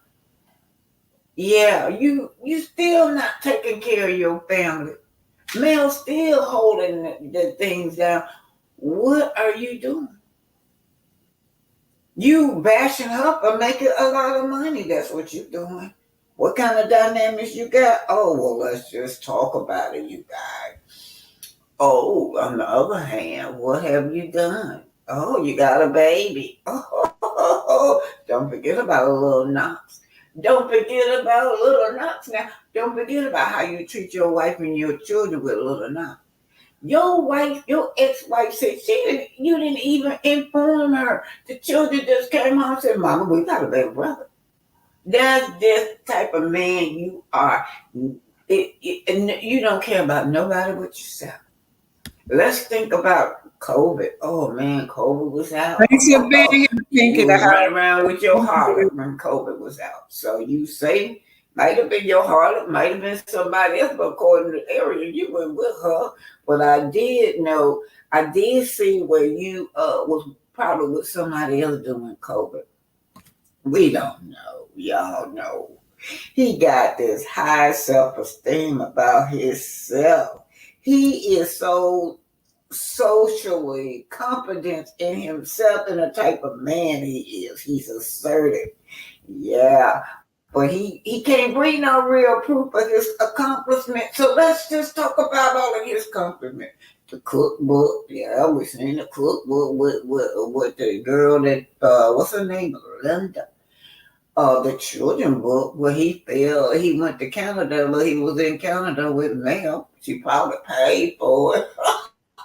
Yeah, you still not taking care of your family. Male still holding the things down. What are you doing? You bashing her for making a lot of money. That's what you're doing. What kind of dynamics you got? Oh, well, let's just talk about it, you guys. Oh, on the other hand, what have you done? Oh, you got a baby. Oh, don't forget about a little Knox. Don't forget about little Knox now. Don't forget about how you treat your wife and your children with little Knox. Your ex-wife said you didn't even inform her. The children just came home and said, Mama, we got a baby brother. That's this type of man you are. And you don't care about nobody but yourself. Let's think about COVID. Oh man, COVID was out. Thanks for being here, Pinky. You was running around with your harlot when COVID was out. So you say might have been your harlot, might have been somebody else, but according to the area, you went with her. But I did see where you was probably with somebody else during COVID. We don't know. Y'all know. He got this high self-esteem about himself. He is so socially confident in himself and the type of man he is. He's assertive. Yeah. But he can't bring no real proof of his accomplishment. So let's just talk about all of his accomplishments. The cookbook, yeah, we seen the cookbook with the girl that what's her name? Linda. The children book where he went to Canada, but he was in Canada with Mel. She probably paid for it.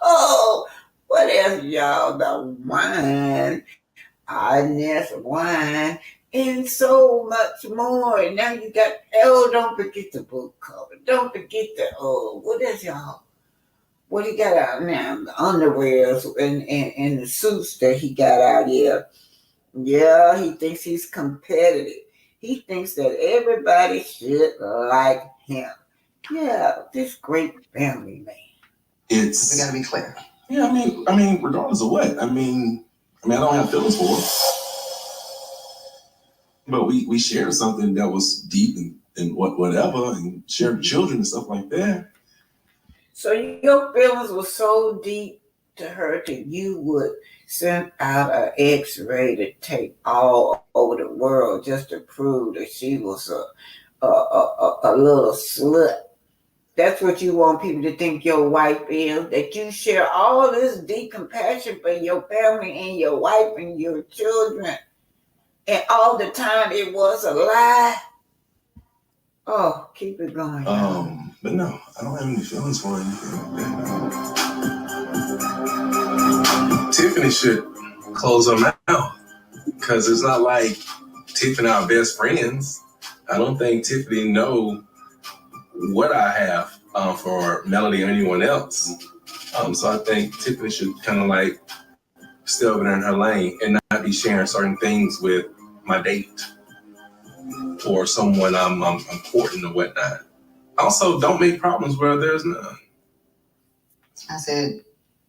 Oh, what else, y'all? The wine, wine, and so much more. And now you got, don't forget the book cover. Don't forget the, what else, y'all? What he got out now? The underwears and the suits that he got out here. Yeah, he thinks he's competitive. He thinks that everybody should like him. Yeah, this great family man. We gotta be clear. Yeah, I mean, regardless of what, I don't have feelings for it. But we shared something that was deep and whatever, and shared children and stuff like that. So your feelings were so deep to her that you would send out an X-ray to take all over the world just to prove that she was a little slut. That's what you want people to think your wife is, that you share all this deep compassion for your family and your wife and your children. And all the time it was a lie. Oh, keep it going. But no, I don't have any feelings for anything like that. Tiffany should close her mouth, because it's not like Tiffany and I are best friends. I don't think Tiffany know what I have for Melody or anyone else. So I think Tiffany should kind of like stay over there in her lane and not be sharing certain things with my date or someone I'm courting or whatnot. Also, don't make problems where there's none. I said,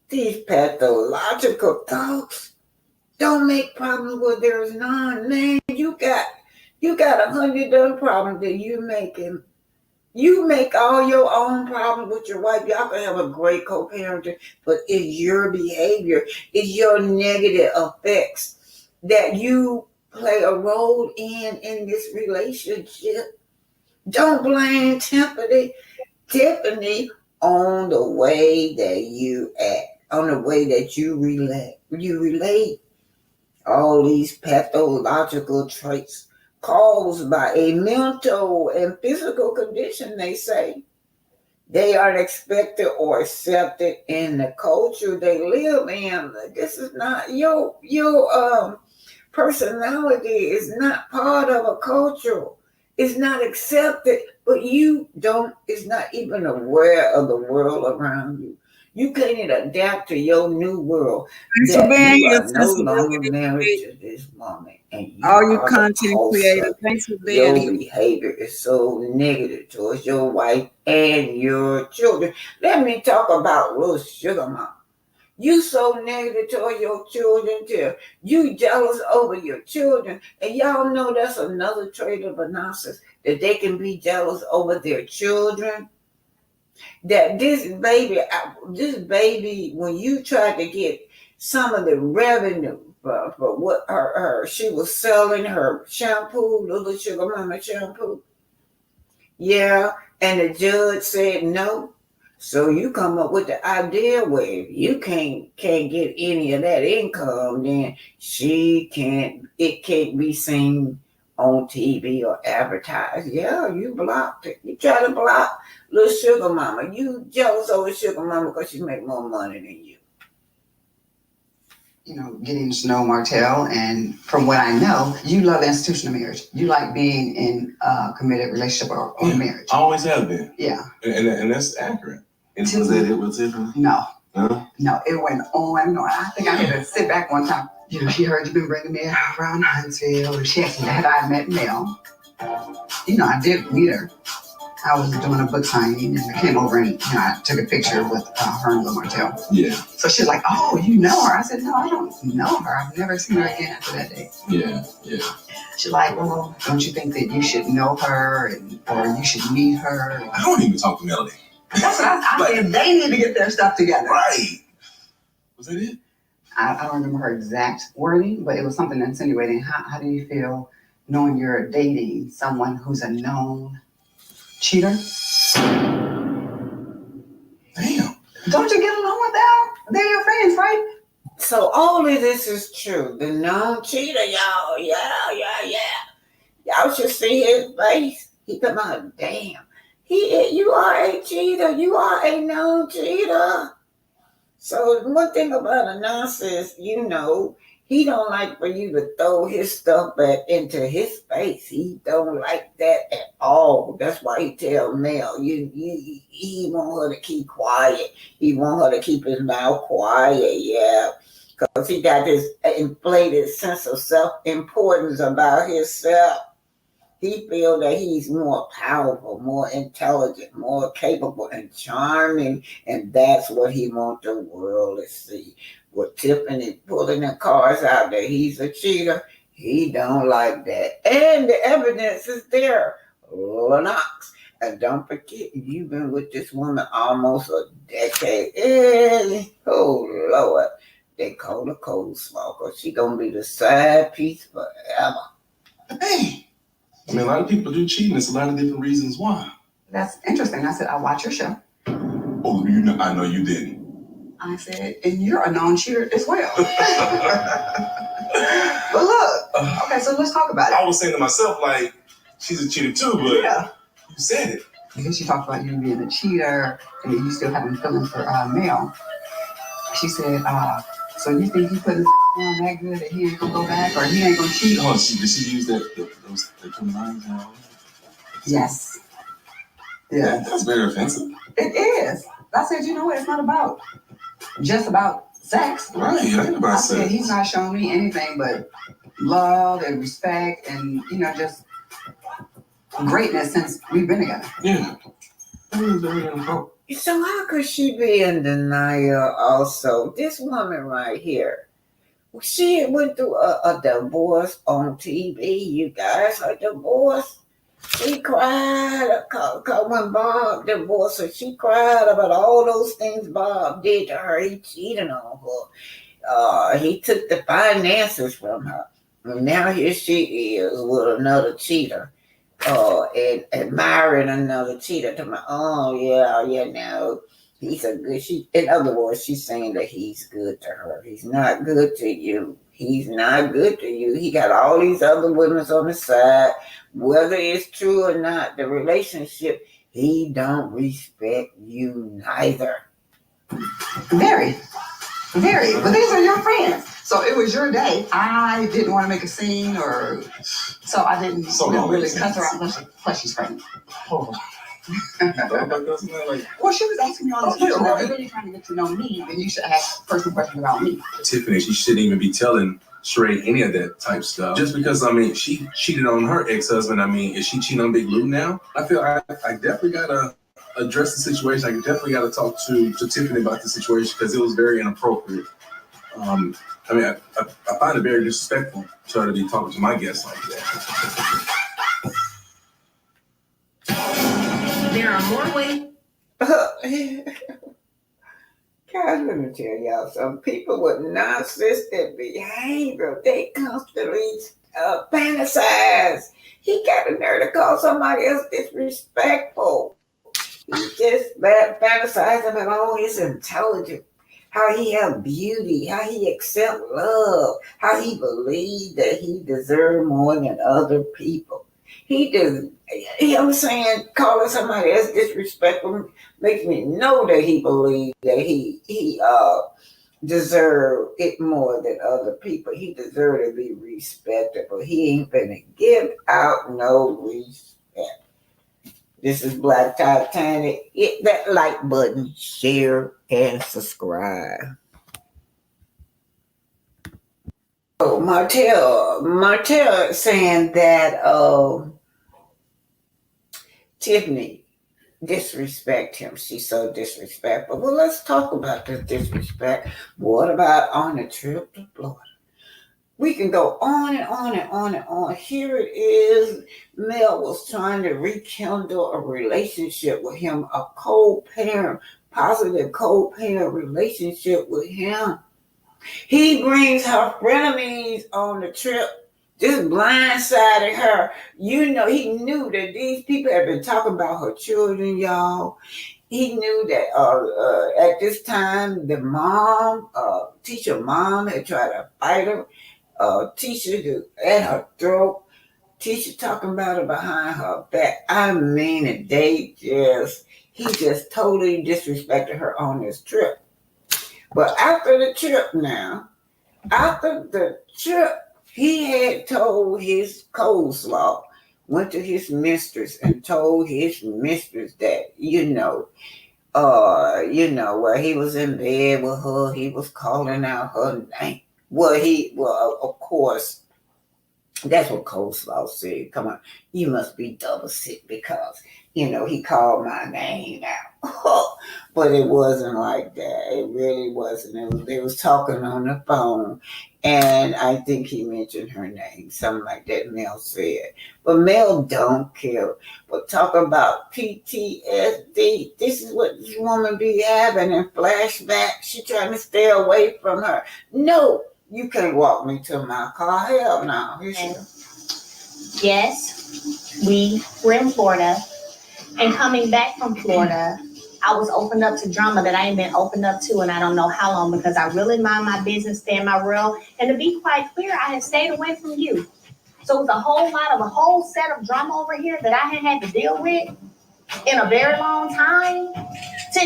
these pathological thoughts don't make problems where there's none. Man, you got 100 done problems that you making. You make all your own problems with your wife. Y'all can have a great co-parenting, but it's your behavior, it's your negative effects that you play a role in this relationship. Don't blame Tiffany on the way that you act, on the way that you relate all these pathological traits caused by a mental and physical condition, they say. They aren't expected or accepted in the culture they live in. This is not your personality is not part of a culture. It's not accepted, but it's not even aware of the world around you. You can't even adapt to your new world. Thanks for being here, no longer married to this woman. And all you content creators, thanks for being here. Your behavior is so negative towards your wife and your children. Let me talk about little sugar mama. You so negative towards your children till you jealous over your children. And y'all know that's another trait of a narcissist, that they can be jealous over their children. That this baby, when you try to get some of the revenue for what she was selling, her shampoo, little sugar mama shampoo. Yeah, and the judge said no. So you come up with the idea where if you can't get any of that income, then it can't be seen on TV or advertised. Yeah, you blocked it. You try to block little sugar mama. You jealous over sugar mama because she make more money than you. You know, getting to know Martell, and from what I know, you love the institution of marriage. You like being in a committed relationship or marriage. I always have been. Yeah. And that's accurate. And was that it with Tiffany? No. Huh? No, it went on and on. I think I had to sit back one time. You know, she heard you've been bringing me around Huntsville, and she asked me had I met Mel. You know, I did meet her. I was doing a book signing, and I came over and I took a picture with her and Martell. Yeah. So she's like, "Oh, you know her?" I said, "No, I don't know her. I've never seen her again after that day." Yeah. She's like, "Well, don't you think that you should know her or you should meet her?" I don't even talk to Melody. That's what I said. They need to get their stuff together. Right. Was that it? I don't remember her exact wording, but it was something insinuating. How do you feel knowing you're dating someone who's a known cheater? Damn. Don't you get along with them? They're your friends, right? So all of this is true. The known cheater, y'all. Yeah. Y'all should see his face. He come out, damn. You are a cheater. You are a known cheater. So one thing about a narcissist, you know, he don't like for you to throw his stuff back into his face. He don't like that at all. That's why he tell Mel, he want her to keep quiet. He want her to keep his mouth quiet, yeah. Because he got this inflated sense of self-importance about himself. He feels that he's more powerful, more intelligent, more capable and charming, and that's what he wants the world to see. With Tiffany pulling the cars out that he's a cheater, he don't like that. And the evidence is there. Lennox. And don't forget, you've been with this woman almost a decade. And, oh, Lord, they call her cold smoker. She gonna be the side piece forever. Hey. I mean, a lot of people do cheating. There's a lot of different reasons why. That's interesting. I said, I watch your show. Oh, I know you didn't. I said, and you're a known cheater as well. But look, okay, so let's talk about it. I was saying to myself, like, she's a cheater too, but yeah. You said it. Because she talked about you being a cheater and you still having feelings for Mel. She said, so you think he put his on that good that he ain't gonna go back or he ain't gonna cheat? Oh, did she use those two lines and all that? Yes. Yeah. That's very offensive. It is. I said, you know what? It's not about just about sex. Right, it ain't about I sex. said, he's not showing me anything but love and respect and, just greatness since we've been together. Yeah. So how could she be in denial also? This woman right here, she went through a divorce on TV, you guys. Her divorce. She cried when Bob divorced her. She cried about all those things Bob did to her. He cheated on her. He took the finances from her. And now here she is with another cheater. And admiring another cheater. To my, no, he's a good. In other words, she's saying that he's good to her. He's not good to you. He's not good to you. He got all these other women on the side. Whether it's true or not, the relationship, he don't respect you neither. Very. But these are your friends. So it was your day. I didn't want to make a scene so I didn't really cuss her out. Plus she's pregnant. Oh. Well, she was asking me all these questions. If you're really trying to get to know me, then you should ask personal questions about me. Tiffany, she shouldn't even be telling Sheree any of that type stuff. Just because, she cheated on her ex-husband. Is she cheating on Big Lou now? I feel I definitely got to address the situation. I definitely got to talk to Tiffany about the situation because it was very inappropriate. I find it very disrespectful for her to be talking to my guests like that. There are more ways. Guys, let me tell y'all, some people with narcissistic behavior, they constantly fantasize. He got the nerve to call somebody else disrespectful. He just fantasizing about, he's intelligent. how he have beauty, how he accept love, how he believed that he deserved more than other people. He does. I'm saying calling somebody else disrespectful makes me know that he believed that he deserve it more than other people. He deserved to be respected, but he ain't finna give out no respect. This is Black Titanic. Hit that like button, share, and subscribe. Oh, Martell is saying that Tiffany disrespect him. She's so disrespectful. Well, let's talk about this disrespect. What about on the trip to Florida? We can go on and on and on and on. Here it is. Mel was trying to rekindle a relationship with him, a co-parent, positive co-parent relationship with him. He brings her frenemies on the trip, just blindsided her. You know, he knew that these people had been talking about her children, y'all. He knew that at this time, the mom, teacher mom had tried to fight her. Teacher at her throat, teacher talking about her behind her back. I mean, he just totally disrespected her on this trip. But after the trip, he had told his coleslaw, went to his mistress and told his mistress that, where he was in bed with her, he was calling out her name. Well, of course, that's what Coleslaw said. Come on, you must be double sick because, he called my name out. But it wasn't like that. It really wasn't. They was talking on the phone, and I think he mentioned her name, something like that, Mel said. But Mel don't care. But talk about PTSD. This is what this woman be having in flashbacks. She trying to stay away from her. No. You can't walk me to my car. Hell no. Yes, we were in Florida. And coming back from Florida, I was opened up to drama that I ain't been opened up to, and I don't know how long, because I really mind my business, stay in my world. And to be quite clear, I had stayed away from you. So it was a whole set of drama over here that I had to deal with in a very long time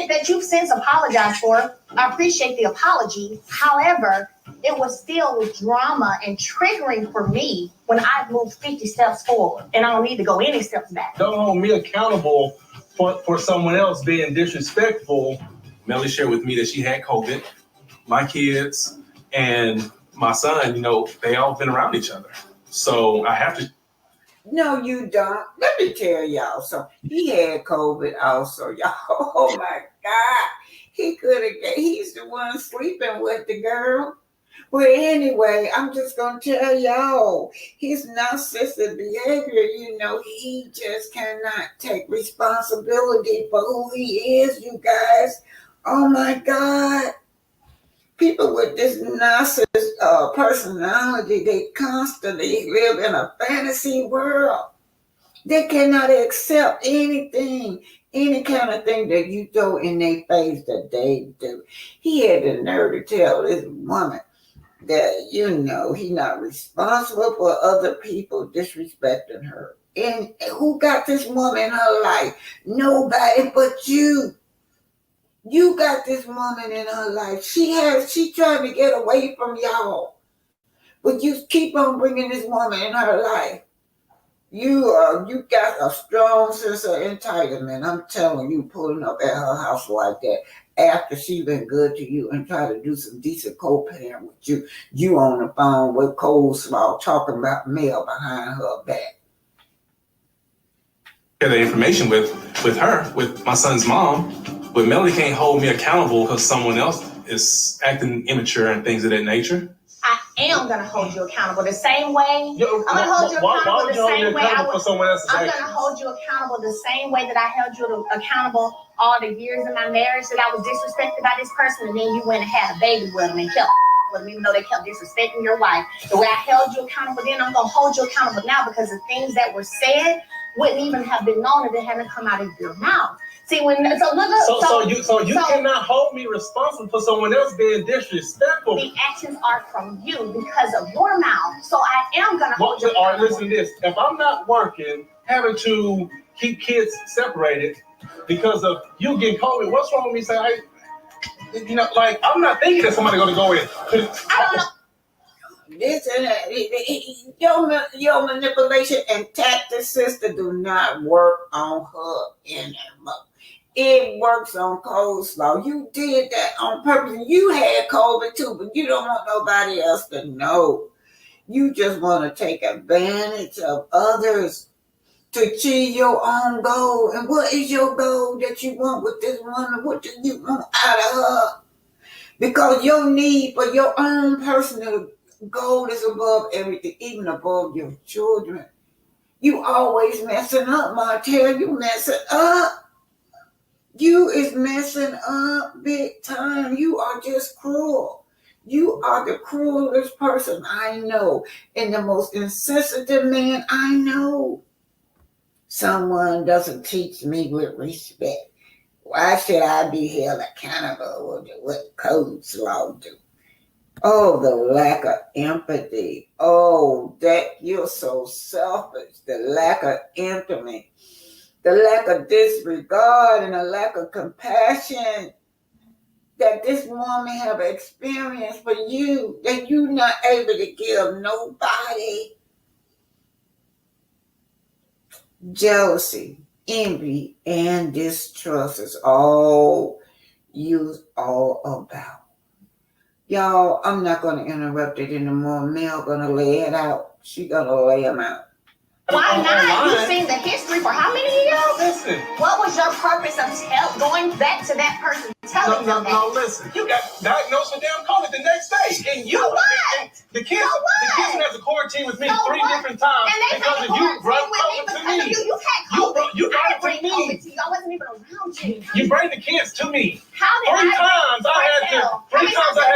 that you've since apologized for. I appreciate the apology. However, it was still drama and triggering for me when I moved 50 steps forward, and I don't need to go any steps back. Don't hold me accountable for someone else being disrespectful. Melly shared with me that she had COVID. My kids and my son, they all been around each other. So I have to. No, you don't. Let me tell y'all something. He had COVID also, y'all. Oh my God. He's the one sleeping with the girl. But anyway, I'm just going to tell y'all, his narcissistic behavior, he just cannot take responsibility for who he is, you guys. Oh my God. People with this narcissistic personality, they constantly live in a fantasy world. They cannot accept anything, any kind of thing that you throw in their face that they do. He had the nerve to tell this woman that, he's not responsible for other people disrespecting her. And who got this woman in her life? Nobody but you. You got this woman in her life. She trying to get away from y'all. But you keep on bringing this woman in her life. You got a strong sense of entitlement. I'm telling you, pulling up at her house like that after she been good to you and try to do some decent co-parent with you. You on the phone with Coleslaw talking about Mel behind her back. Share the information with her, with my son's mom. But Melly can't hold me accountable because someone else is acting immature and things of that nature. I am going to hold you accountable the same way. I'm going to hold you accountable the same way. I'm going to hold you accountable the same way that I held you accountable all the years in my marriage that I was disrespected by this person, and then you went and had a baby with them and kept with them, even though they kept disrespecting your wife. The way I held you accountable then, I'm going to hold you accountable now, because the things that were said wouldn't even have been known if it hadn't come out of your mouth. See, when So you cannot hold me responsible for someone else being disrespectful. The actions are from you because of your mouth. So I am gonna hold you. All right, listen to this. If I'm not working, having to keep kids separated because of you getting COVID, what's wrong with me saying, like I'm not thinking that somebody's gonna go in. I don't know. This your manipulation and tactics, sister, do not work on her anymore. It works on coleslaw. You did that on purpose. You had COVID too, but you don't want nobody else to know. You just want to take advantage of others to achieve your own goal. And what is your goal that you want with this woman? What do you want out of her? Because your need for your own personal goal is above everything, even above your children. You always messing up, Martell. You messing up. You is messing up big time. You are just cruel. You are the cruelest person I know and the most insensitive man I know. Someone doesn't teach me with respect. Why should I be held accountable with what coleslaw do? Oh, the lack of empathy. Oh, that you're so selfish. The lack of intimacy. The lack of disregard and the lack of compassion that this woman have experienced for you that you're not able to give nobody. Jealousy, envy, and distrust is all about. Y'all, I'm not going to interrupt it anymore. Mel going to lay it out. She going to lay them out. Why not? You've seen the history for how many years? Listen. What was your purpose of going back to that person telling them that? No, listen. You got diagnosed with damn COVID the next day. And you, so what? The kids had to quarantine with me three different times because of you brought COVID to me. You've had COVID. You brought it to me. I wasn't even around you. You brought the kids to me. How did Three times I had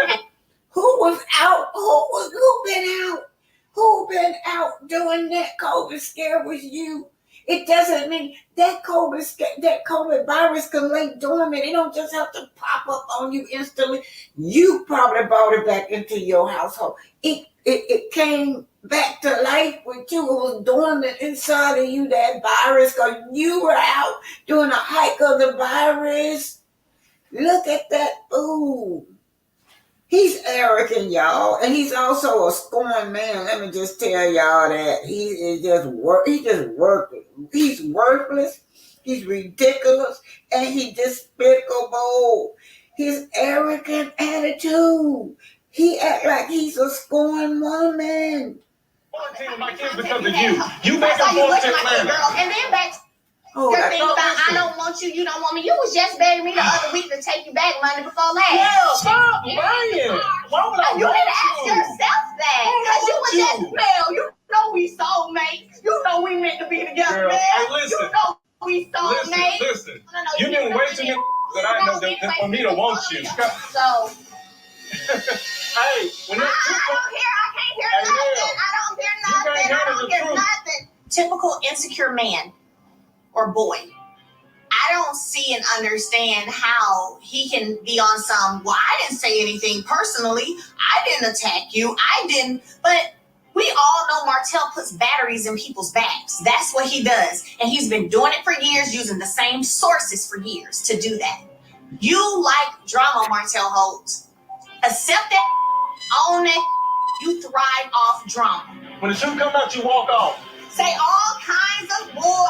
to. Who was out? Who been out? Who been out doing that COVID scare was you? It doesn't mean that COVID virus can lay dormant. It don't just have to pop up on you instantly. You probably brought it back into your household. It came back to life with you. It was dormant inside of you, that virus, because you were out doing a hike of the virus. Look at that fool. He's arrogant, y'all, and he's also a scorned man. Let me just tell y'all that he's worthless, he's ridiculous, and he's despicable. His arrogant attitude. He act like he's a scorned woman. Quarantine with my kids because of you. You make a bullshit plan. And then back. Your thing about I don't want you, you don't want me. You was just begging me the other week to take you back Monday before last. Yeah, stop lying. Why would I You need to ask yourself that. Because you was just, Mel, you know we soulmates. You know we meant to be together, Mel. Hey, listen. You know we soulmates. Listen. You didn't way too many that I know that for me to want you. So. Hey, when I can't hear nothing. I don't hear nothing. Typical insecure man or boy. I don't see and understand how he can be on some, well, I didn't say anything personally. I didn't attack you. I didn't. But we all know Martell puts batteries in people's backs. That's what he does. And he's been doing it for years, using the same sources for years to do that. You like drama, Martell holds. Accept that, own it. You thrive off drama. When the truth comes out, you walk off. Say all kinds of bull.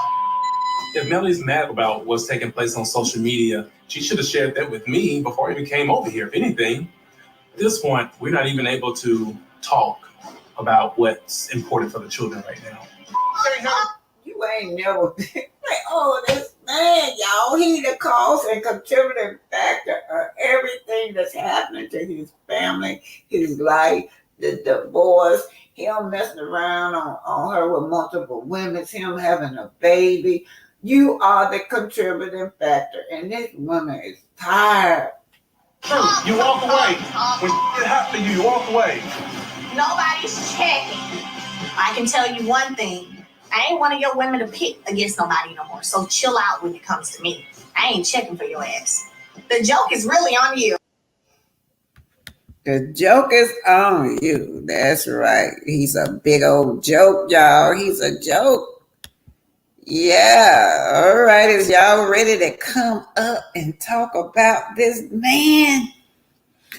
If Melly's mad about what's taking place on social media, she should have shared that with me before I even came over here. If anything, at this point, we're not even able to talk about what's important for the children right now. You ain't never been like, this man, y'all, he the cause and contributing factor of everything that's happening to his family, his life, the divorce, him messing around on her with multiple women, him having a baby. You are the contributing factor, and this woman is tired. True, you walk away. When it happens to you, you walk away. Nobody's checking. I can tell you one thing. I ain't one of your women to pick against nobody no more. So chill out when it comes to me. I ain't checking for your ass. The joke is really on you. The joke is on you. That's right. He's a big old joke, y'all. He's a joke. Yeah. All right. Is y'all ready to come up and talk about this man?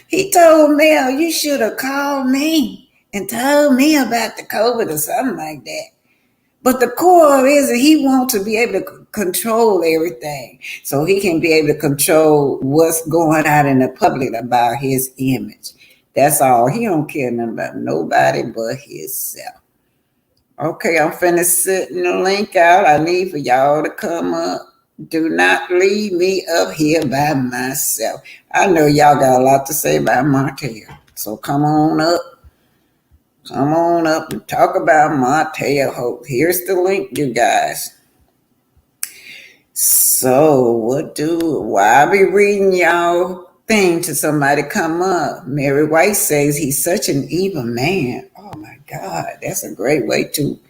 He told Mel, you should have called me and told me about the COVID or something like that. But the core is that he wants to be able to control everything. So he can be able to control what's going out in the public about his image. That's all. He don't care nothing about nobody but himself. Okay, I'm finna send the link out. I need for y'all to come up. Do not leave me up here by myself. I know y'all got a lot to say about Martell. So come on up. Come on up and talk about Martell. Here's the link, you guys. So why I be reading y'all thing to somebody come up? Mary White says he's such an evil man. Oh my God, that's a great way to.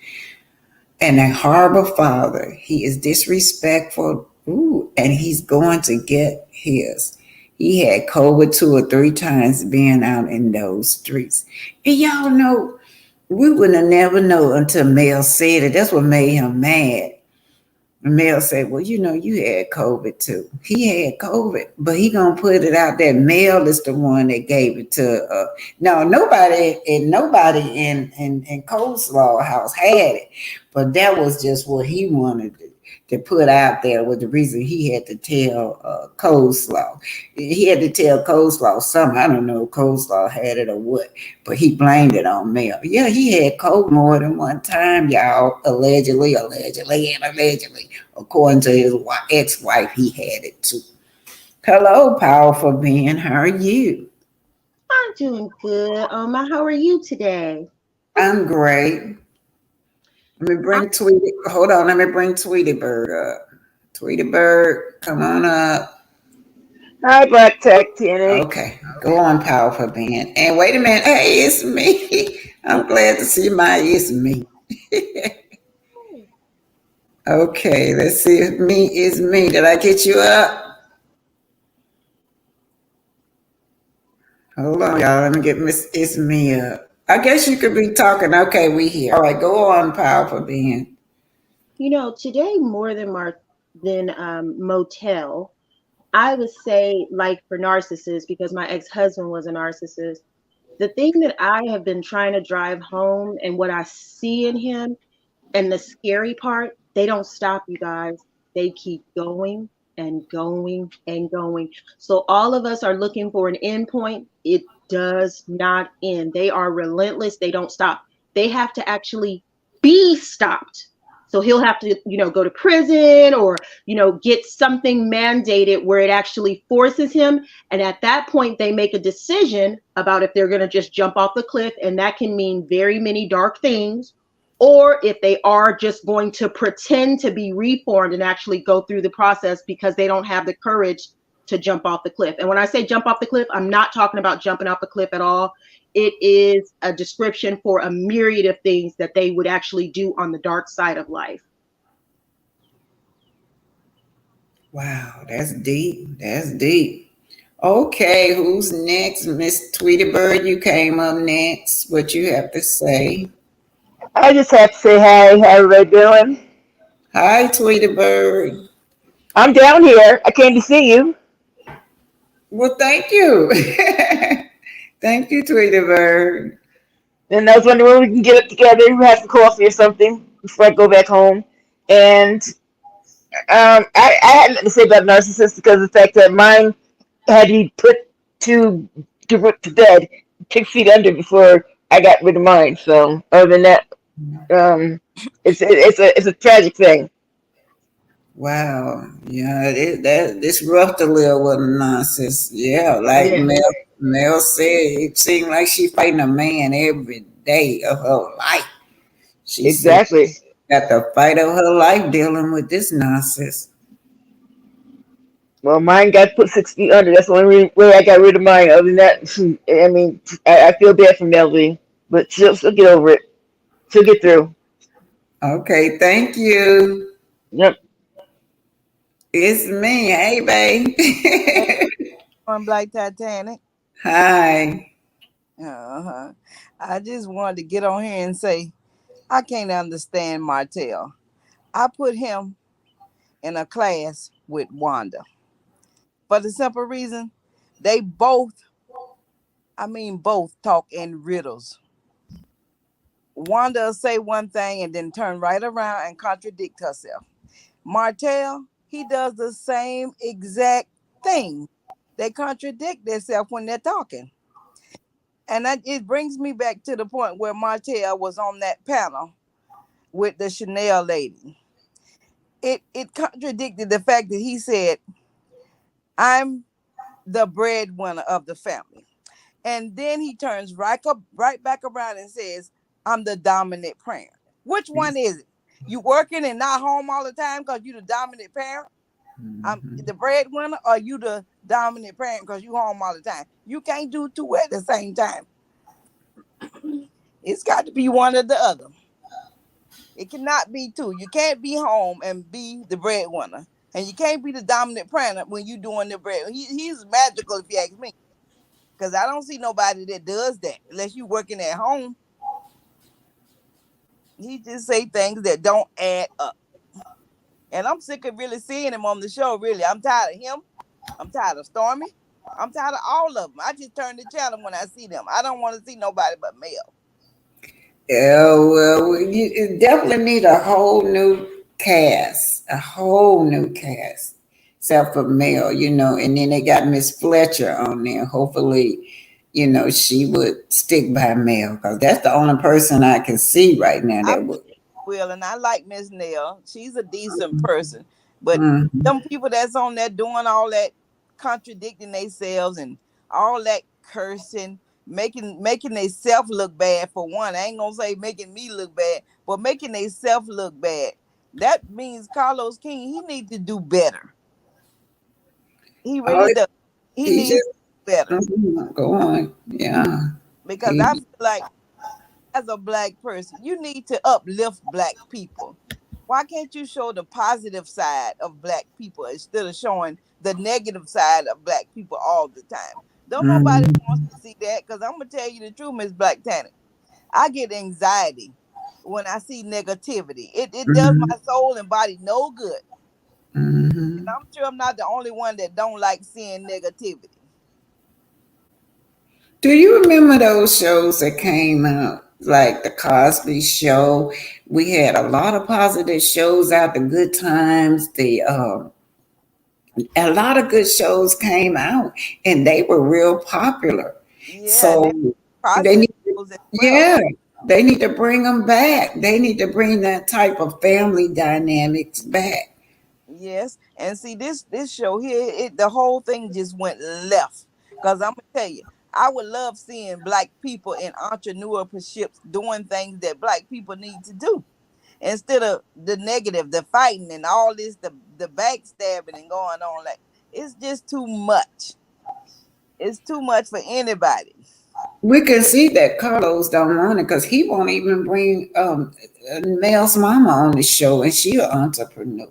And a horrible father. He is disrespectful. Ooh, and he's going to get his. He had COVID 2 or 3 times being out in those streets. And y'all know, we wouldn't have never known until Mel said it. That's what made him mad. And Mel said, well, you know, you had COVID too. He had COVID, but he gonna put it out there. Mel is the one that gave it to no, nobody in Coleslaw house had it. But that was just what he wanted to put out there, was the reason he had to tell Coleslaw. He had to tell Coleslaw something. I don't know if Coleslaw had it or what, but he blamed it on Mel. Yeah, he had COVID more than one time, y'all. Allegedly. According to his ex-wife, he had it too. Hello, powerful being. How are you? I'm doing good. How are you today? I'm great. Let me bring Tweety. Hold on, let me bring Tweety Bird up. Tweety Bird, come on up. Hi, Black Tech TNA. Okay, go on, powerful being. And wait a minute, hey, it's me. I'm glad to see it's me. Okay, let's see if me is me. Did I get you up? Hold on, y'all. Let me get Miss It's Me up. I guess you could be talking. Okay, we here. All right, go on, powerful being. You know, today more than motel, I would say, like, for narcissists, because my ex-husband was a narcissist, the thing that I have been trying to drive home and what I see in him, and the scary part, they don't stop, you guys. They keep going and going and going. So all of us are looking for an end point. It does not end. They are relentless. They don't stop. They have to actually be stopped. So he'll have to, go to prison or, get something mandated where it actually forces him. And at that point, they make a decision about if they're going to just jump off the cliff. And that can mean very many dark things. Or if they are just going to pretend to be reformed and actually go through the process because they don't have the courage to jump off the cliff. And when I say jump off the cliff, I'm not talking about jumping off the cliff at all. It is a description for a myriad of things that they would actually do on the dark side of life. Wow, that's deep. That's deep. Okay, who's next? Miss Tweety Bird, you came up next. What you have to say? I just have to say hi. How everybody doing? Hi, Tweety Bird. I'm down here. I came to see you. Well, thank you. Thank you, Tweety Bird. And I was wondering when we can get up together, have some coffee or something before I go back home. And I had nothing to say about narcissists because of the fact that mine had to be put to bed 6 feet under before I got rid of mine. So other than that, it's a tragic thing. Wow. Yeah, it's rough to live with a narcissist. Yeah, like Mel said, it seemed like she's fighting a man every day of her life. She got the fight of her life dealing with this narcissist. Well, mine got put 6 feet under. That's the only way I got rid of mine. Other than that, I mean, I feel bad for Melody, but she'll get over it. She'll get through. Okay, thank you. Yep. It's me. Hey, Hey, babe. on Black Titanic. Hi. Uh-huh. I just wanted to get on here and say I can't understand Martell. I put him in a class with Wanda for the simple reason they both, I mean, both talk in riddles. Wanda will say one thing and then turn right around and contradict herself. Martell, he does the same exact thing. They contradict themselves when they're talking. And it brings me back to the point where Martell was on that panel with the Chanel lady. It contradicted the fact that he said, I'm the breadwinner of the family. And then he turns right back around and says, I'm the dominant parent. Which one is it? You working and not home all the time because you the dominant parent? I'm the breadwinner, or you the dominant parent because you home all the time? You can't do two at the same time. It's got to be one or the other. It cannot be two. You can't be home and be the breadwinner. And you can't be the dominant parent when you doing the bread. He's magical if you ask me. Because I don't see nobody that does that unless you working at home. He just say things that don't add up. And I'm sick of really seeing him on the show, really. I'm tired of him. I'm tired of Stormy. I'm tired of all of them. I just turn the channel when I see them. I don't want to see nobody but Mel. Yeah, well, you definitely need a whole new cast, except for Mel, and then they got Miss Fletcher on there. Hopefully, she would stick by Mel because that's the only person I can see right now I that would. will, and I like Miss Nell. She's a decent person. But Mhm. them people that's on there doing all that contradicting themselves and all that cursing, making themselves look bad for one. I ain't gonna say making me look bad, but making themselves look bad. That means Carlos King, he needs to do better. He Oh, really does. He he needs just to do better. go on, yeah. Because He, I feel like as a black person, you need to uplift black people. Why can't you show the positive side of black people instead of showing the negative side of black people all the time? Don't nobody mm, wants to see that because I'm gonna tell you the truth, Miss Black Tanner. I get anxiety when I see negativity. It does mm, my soul and body no good. And mm. I'm sure I'm not the only one that don't like seeing negativity. Do you remember those shows that came out, like the Cosby Show? We had a lot of positive shows out. The Good Times, a lot of good shows came out, and they were real popular. Yeah, and So they're they positive need, to, shows as well. yeah, they need to bring them back. They need to bring that type of family dynamics back. Yes, and see this show here, the whole thing just went left. Cause I'm gonna tell you, I would love seeing black people in entrepreneurships doing things that black people need to do instead of the negative, the fighting and all this, the backstabbing and going on. Like it's just too much. It's too much for anybody. We can see that Carlos don't want it because he won't even bring Mel's mama on the show, and she an entrepreneur.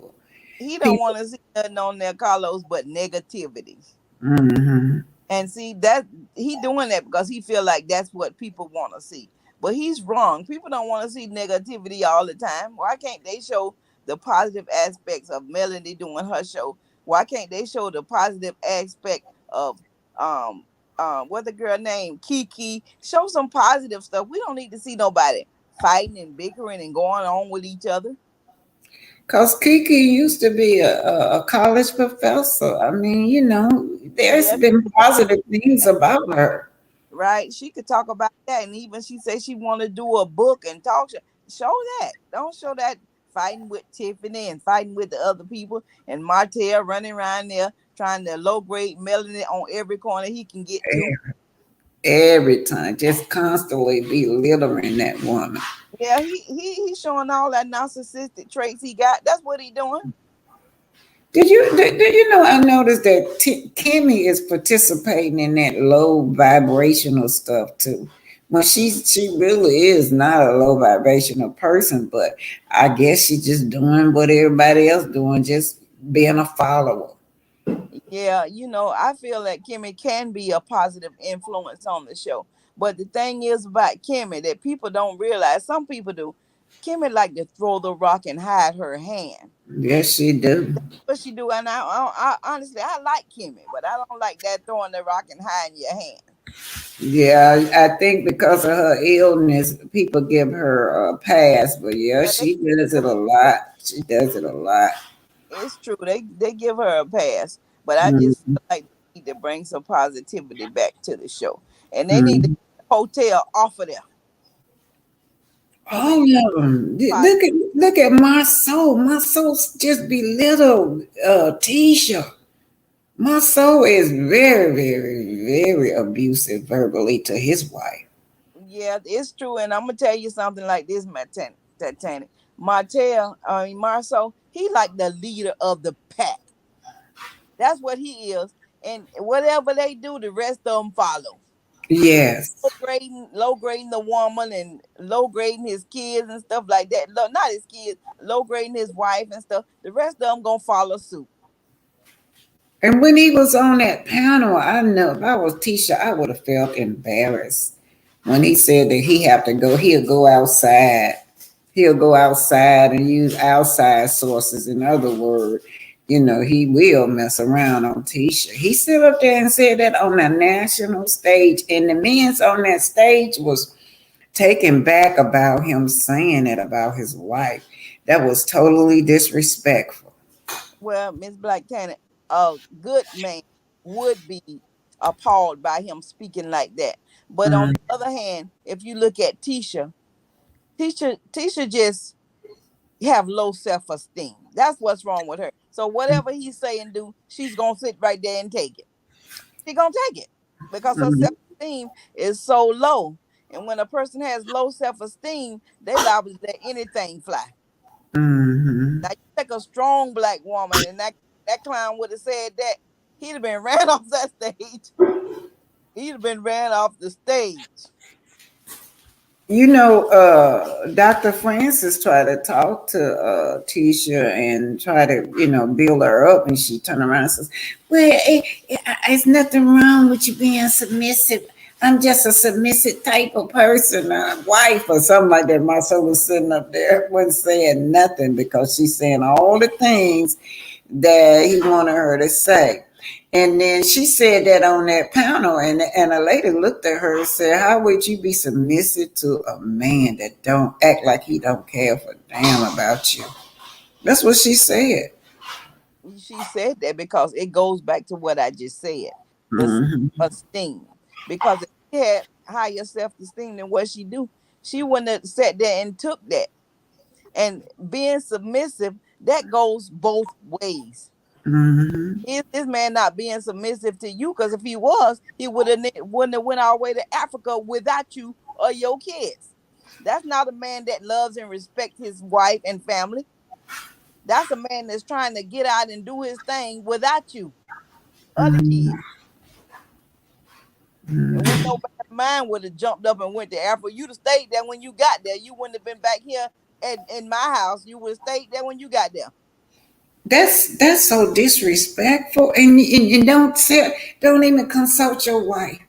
He don't People, want to see nothing on there, Carlos, but negativity. hmm And see that he doing that because he feel like that's what people want to see. But he's wrong. People don't want to see negativity all the time. Why can't they show the positive aspects of Melanie doing her show? Why can't they show the positive aspect of um what the girl named Kiki? Show some positive stuff. We don't need to see nobody fighting and bickering and going on with each other. Because Kiki used to be a college professor. I mean, there's Yes, been positive things about her. right? She could talk about that, and even she said she want to do a book and talk. Show that. Don't show that fighting with Tiffany and fighting with the other people and Martell running around there trying to low grade Melanie on every corner he can get to. Every time, just constantly belittling that woman. Yeah, he's showing all that narcissistic traits he got. That's what he doing. Did you know? I noticed that Kimmy is participating in that low vibrational stuff too. Well, she really is not a low vibrational person, but I guess she's just doing what everybody else doing, just being a follower. Yeah, I feel that Kimmy can be a positive influence on the show. But the thing is about Kimmy that people don't realize, some people do. Kimmy like to throw the rock and hide her hand. Yes, she do. What she do, and I honestly I like Kimmy, but I don't like that throwing the rock and hiding your hand. Yeah, I think because of her illness, people give her a pass. But yeah, Yeah, she does it a lot. She does it a lot. it's true. They give her a pass, but I just Mhm. feel like they need to bring some positivity back to the show, and they need to Mhm. get the hotel off of there because All of them. Look at my soul. My soul just belittle Tisha. My soul is very, very, very abusive verbally to his wife. yeah, it's true. And I'm gonna tell you something like this, Titanic. Martell, Marceau, he like the leader of the pack. That's what he is. And whatever they do, the rest of them follow. Yes. Low grading the woman and low grading his kids and stuff like that. Not his kids, low grading his wife and stuff. The rest of them gonna follow suit. And when he was on that panel, I know if I was Tisha, I would have felt embarrassed when he said that he'll go outside. He'll go outside and use outside sources. In other words, he will mess around on Tisha. He stood up there and said that on the national stage, and the men's on that stage was taken back about him saying it about his wife. That was totally disrespectful. Well, Miss Black Tanner, a good man would be appalled by him speaking like that. But on Mm, the other hand, if you look at Tisha just have low self-esteem. That's what's wrong with her. So whatever he say and do, she's gonna sit right there and take it. She gonna take it because her mm, self-esteem is so low. And when a person has low self-esteem, they liable to let anything fly. mm. Now you take a strong black woman, and that clown would have said that he'd have been ran off that stage. He'd have been ran off the stage. Dr. Francis tried to talk to Tisha and try to, build her up, and she turned around and says, "Well, it's nothing wrong with you being submissive. I'm just a submissive type of person, wife or something like that." My son was sitting up there, wasn't saying nothing because she's saying all the things that he wanted her to say. And then she said that on that panel, and a lady looked at her and said, "How would you be submissive to a man that don't act like he don't care for damn about you?" That's what she said. She said that because it goes back to what I just said, the Mhm. esteem. Because if she had higher self-esteem than what she do, she wouldn't have sat there and took that. And being submissive, that goes both ways. Mhm. Is this man not being submissive to you? Because if he was, he wouldn't have went all the way to Africa without you or your kids. That's not a man that loves and respects his wife and family. That's a man that's trying to get out and do his thing without you or the kids. Mhm. And when Mhm. nobody mind would have jumped up and went to Africa, you'd have stayed there when you got there. You wouldn't have been back here in my house. You would have stayed there when you got there. That's so disrespectful, and you don't even consult your wife.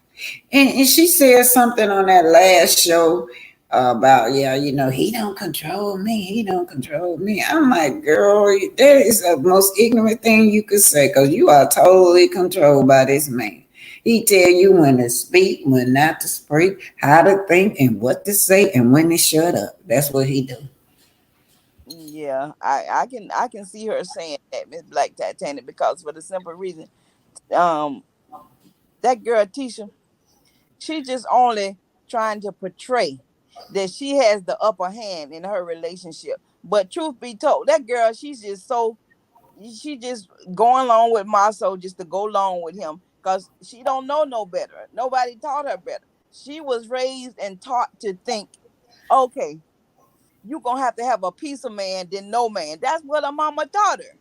And she said something on that last show about, yeah, he don't control me. He don't control me. I'm like, girl, that is the most ignorant thing you could say because you are totally controlled by this man. He tell you when to speak, when not to speak, how to think, and what to say, and when to shut up. That's what he do. Yeah, I can see her saying that, Miss Black Titanic, because for the simple reason, um, that girl Tisha, she just only trying to portray that she has the upper hand in her relationship. But truth be told, that girl, she just going along with Marceau just to go along with him because she don't know no better. Nobody taught her better. She was raised and taught to think, okay, you gonna have to have a piece of man than no man. That's what her mama taught her.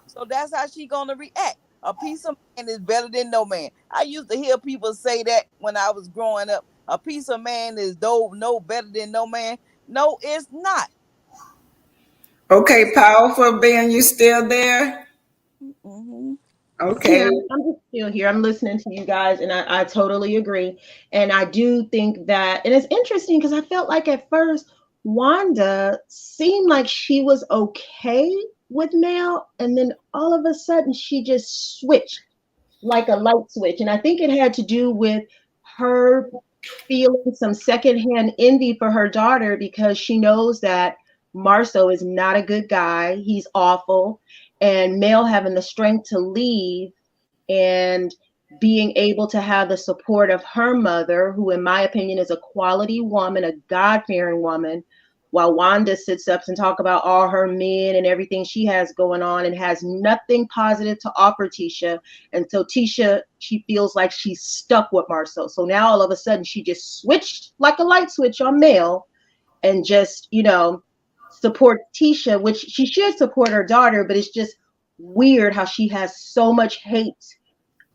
So that's how she gonna react. A piece of man is better than no man. I used to hear people say that when I was growing up. a piece of man is no better than no man. No, it's not. Okay, powerful Ben, you still there? Mm-hmm. Okay. Yeah, I'm just still here. I'm listening to you guys, and I totally agree. And I do think that, and it's interesting because I felt like at first Wanda seemed like she was okay with Mel, and then all of a sudden she just switched like a light switch. And I think it had to do with her feeling some secondhand envy for her daughter because she knows that Marceau is not a good guy. He's awful. And Mel having the strength to leave and being able to have the support of her mother, who, in my opinion, is a quality woman, a God-fearing woman, while Wanda sits up and talk about all her men and everything she has going on and has nothing positive to offer Tisha. And so Tisha, she feels like she's stuck with Marceau. So now all of a sudden she just switched like a light switch on Mel and just, support Tisha, which she should support her daughter, but it's just weird how she has so much hate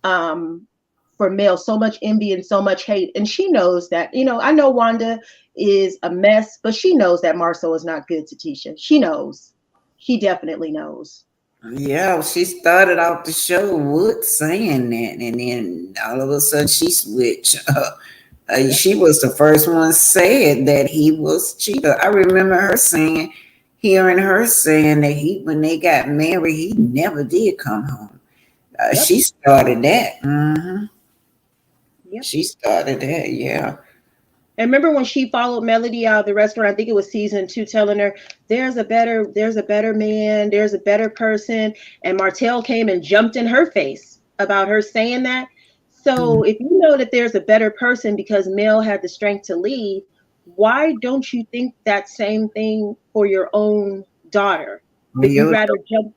for Mel, so much envy and so much hate. And she knows that, I know Wanda is a mess, but she knows that Marceau is not good to Tisha. She knows. She definitely knows. Yeah, she started off the show with saying that, and then all of a sudden she switched. She was the first one said that he was cheater. I remember hearing her saying that when they got married, he never did come home. She started that. Mm-hmm. Yep. She started that, yeah. And remember when she followed Melody out of the restaurant, I think it was season 2, telling her, there's a better man, there's a better person. And Martell came and jumped in her face about her saying that. So if you know that there's a better person because Mel had the strength to leave, why don't you think that same thing for your own daughter? If you rather jump,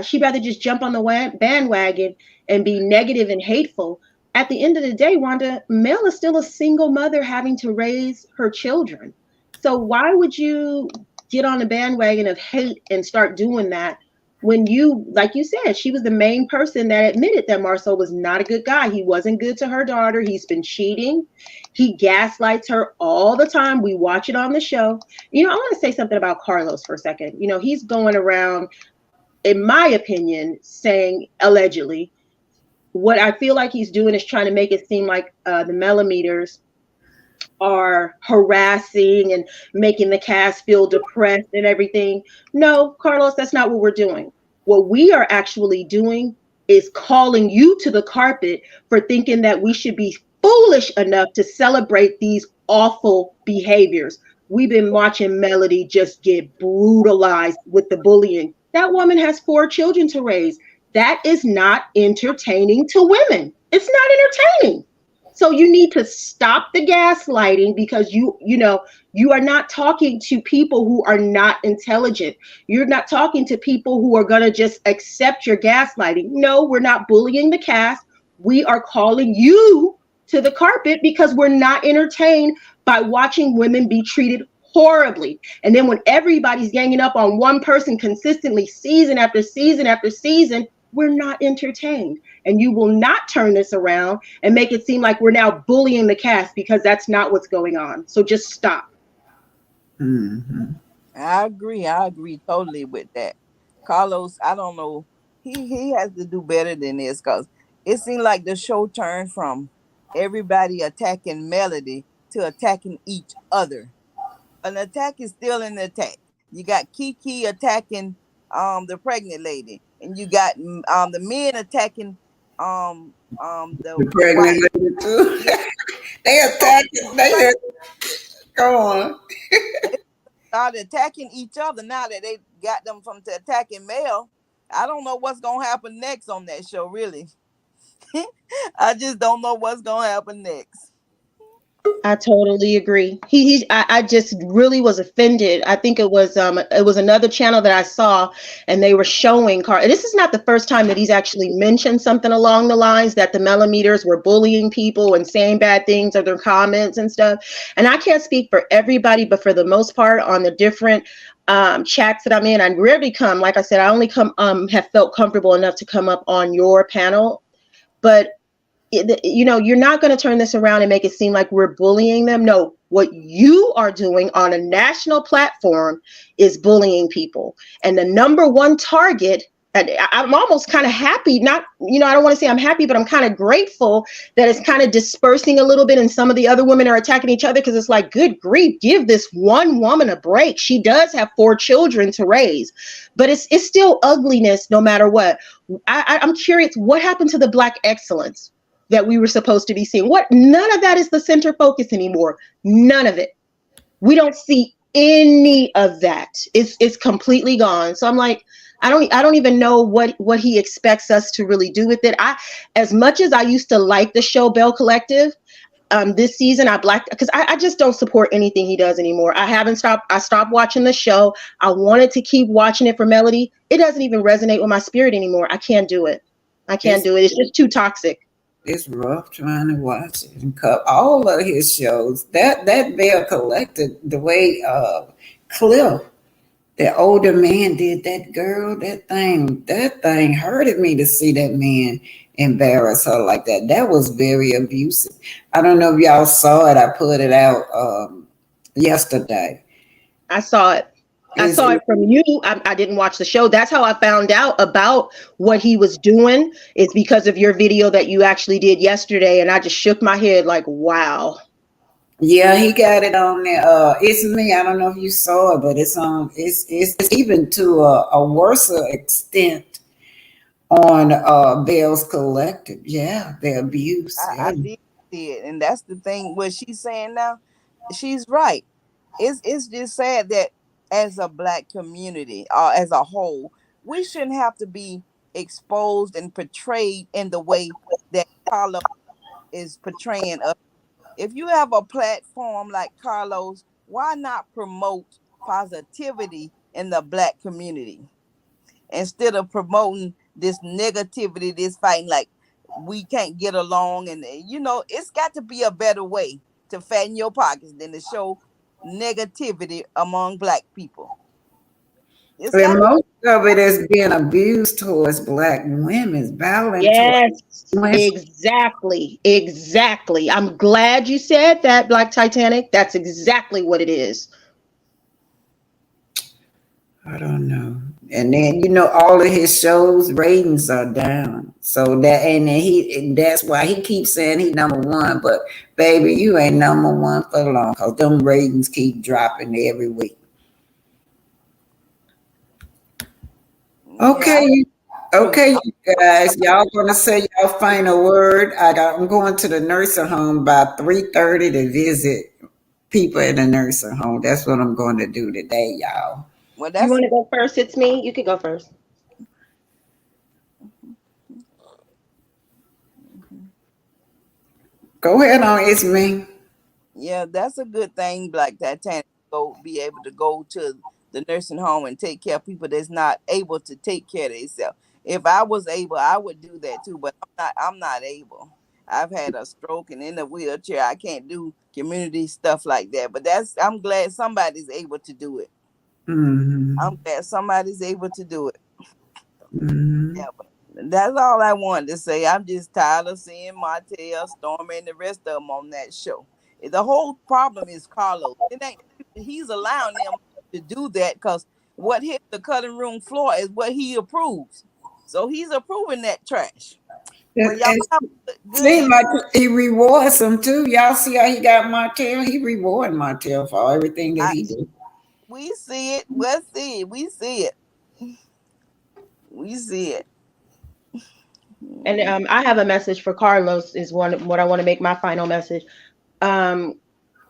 she'd rather just jump on the bandwagon and be negative and hateful. At the end of the day, Wanda, Mel is still a single mother having to raise her children. So why would you get on the bandwagon of hate and start doing that when you, like you said, she was the main person that admitted that Marceau was not a good guy. He wasn't good to her daughter. He's been cheating. He gaslights her all the time. We watch it on the show. I want to say something about Carlos for a second. He's going around, in my opinion, saying allegedly, what I feel like he's doing is trying to make it seem like the millimeters are harassing and making the cast feel depressed and everything. No, Carlos, that's not what we're doing. What we are actually doing is calling you to the carpet for thinking that we should be foolish enough to celebrate these awful behaviors. We've been watching Melody just get brutalized with the bullying. That woman has 4 children to raise. That is not entertaining to women. It's not entertaining. So you need to stop the gaslighting because you are not talking to people who are not intelligent. You're not talking to people who are going to just accept your gaslighting. No, we're not bullying the cast. We are calling you to the carpet because we're not entertained by watching women be treated horribly. And then when everybody's ganging up on one person consistently, season after season after season, we're not entertained. And you will not turn this around and make it seem like we're now bullying the cast because that's not what's going on. So just stop. Mm-hmm. I agree totally with that. Carlos, I don't know. He has to do better than this because it seemed like the show turned from everybody attacking Melody to attacking each other. An attack is still an attack. You got Kiki attacking the pregnant lady, and you got the men attacking the pregnant lady too. They attacking. Go on. They started attacking each other now that they got them from to attacking Mel. I don't know what's gonna happen next on that show, really. I just don't know what's gonna happen next. I totally agree. I just really was offended. I think it was another channel that I saw, and they were showing Carl. This is not the first time that he's actually mentioned something along the lines that the millimeters were bullying people and saying bad things or their comments and stuff. And I can't speak for everybody, but for the most part, on the different chats that I'm in, I rarely come. Like I said, I only have felt comfortable enough to come up on your panel, but you're not going to turn this around and make it seem like we're bullying them. No, what you are doing on a national platform is bullying people. And the number one target, and I'm almost kind of happy, not, I don't want to say I'm happy, but I'm kind of grateful that it's kind of dispersing a little bit and some of the other women are attacking each other, because it's like, good grief, give this one woman a break. She does have 4 children to raise, but it's still ugliness no matter what. I'm curious, what happened to the Black excellence that we were supposed to be seeing? None of that is the center focus anymore. None of it. We don't see any of that. It's completely gone. So I'm like, I don't even know what he expects us to really do with it. As much as I used to like the show Bell Collective, this season I blacked, because I just don't support anything he does anymore. I stopped watching the show. I wanted to keep watching it for Melody. It doesn't even resonate with my spirit anymore. I can't do it. It's just too toxic. It's rough trying to watch it and cut all of his shows. That Bell Collective, the way Cliff, the older man, did that girl, that thing hurted me to see that man embarrass her like that. That was very abusive. I don't know if y'all saw it. I put it out yesterday. I saw it. I saw it from you. I didn't watch the show. That's how I found out about what he was doing. It's because of your video that you actually did yesterday. And I just shook my head like, wow. Yeah, he got it on there. It's me. I don't know if you saw it, but it's on. It's even to a worse extent on Bell's Collective. Yeah, the abuse. I did see it, and that's the thing. What she's saying now, she's right. It's just sad that as a Black community or as a whole, we shouldn't have to be exposed and portrayed in the way that Carlos is portraying us. If you have a platform like Carlos, why not promote positivity in the Black community instead of promoting this negativity, this fighting, like we can't get along? And it's got to be a better way to fatten your pockets than to show negativity among Black people. And most of it is being abused towards Black women, violent. Yes, exactly. I'm glad you said that, Black Titanic. That's exactly what it is. I don't know. And then all of his shows ratings are down. So that's why he keeps saying he's number one. But baby, you ain't number one for long, because them ratings keep dropping every week. Okay, you guys. Y'all gonna say y'all final word. I'm going to the nursing home by 3:30 to visit people in the nursing home. That's what I'm going to do today, y'all. Well, you want to go first? It's me. You can go first. Go ahead on. It's me. Yeah, that's a good thing, Black Titanic. Be able to go to the nursing home and take care of people that's not able to take care of themselves. If I was able, I would do that too, but I'm not able. I've had a stroke and in a wheelchair. I can't do community stuff like that. But I'm glad somebody's able to do it. Mm-hmm. I'm glad somebody's able to do it. Mm-hmm. Yeah, but that's all I wanted to say. I'm just tired of seeing Martell, Stormer, and the rest of them on that show. The whole problem is Carlos. He's allowing them to do that because what hit the cutting room floor is what he approves. So he's approving that trash. Seems like he rewards them too. Y'all see how he got Martell? He rewarded Martell for everything that he did. We see it. We'll see it. We see it. We see it. And I have a message for Carlos. Is what I want to make my final message.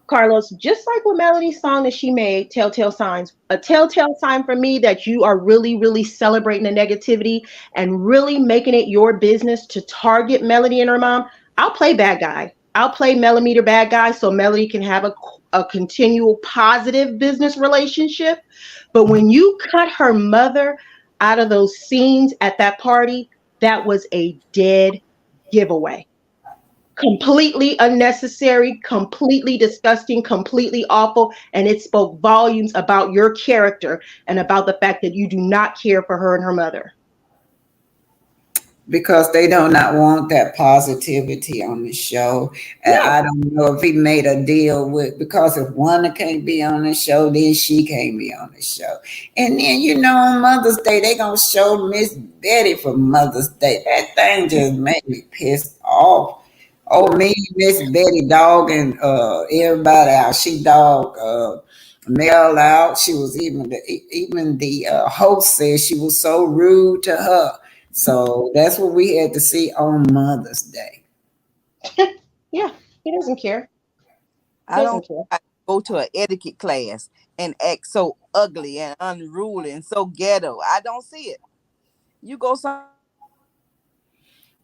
Carlos, just like with Melody's song that she made, Telltale Signs, a telltale sign for me that you are really, really celebrating the negativity and really making it your business to target Melody and her mom. I'll play bad guy. I'll play Millimeter bad guy so Melody can have a continual positive business relationship. But when you cut her mother out of those scenes at that party, that was a dead giveaway. Completely unnecessary, completely disgusting, completely awful. And it spoke volumes about your character and about the fact that you do not care for her and her mother. because they do not want that positivity on the show. And Yeah. I don't know if he made a deal with, because if one can't be on the show, then she can't be on the show. And then, you know, on Mother's Day, they gonna show Miss Betty for Mother's Day. That thing just made me pissed off. Oh, me, Miss Betty dog, and everybody out. She dog Mel out. She was even the host said she was so rude to her. So that's what we had to see on Mother's Day. Yeah, he doesn't care. I don't go to an etiquette class and act so ugly and unruly and so ghetto. I don't see it. You go some.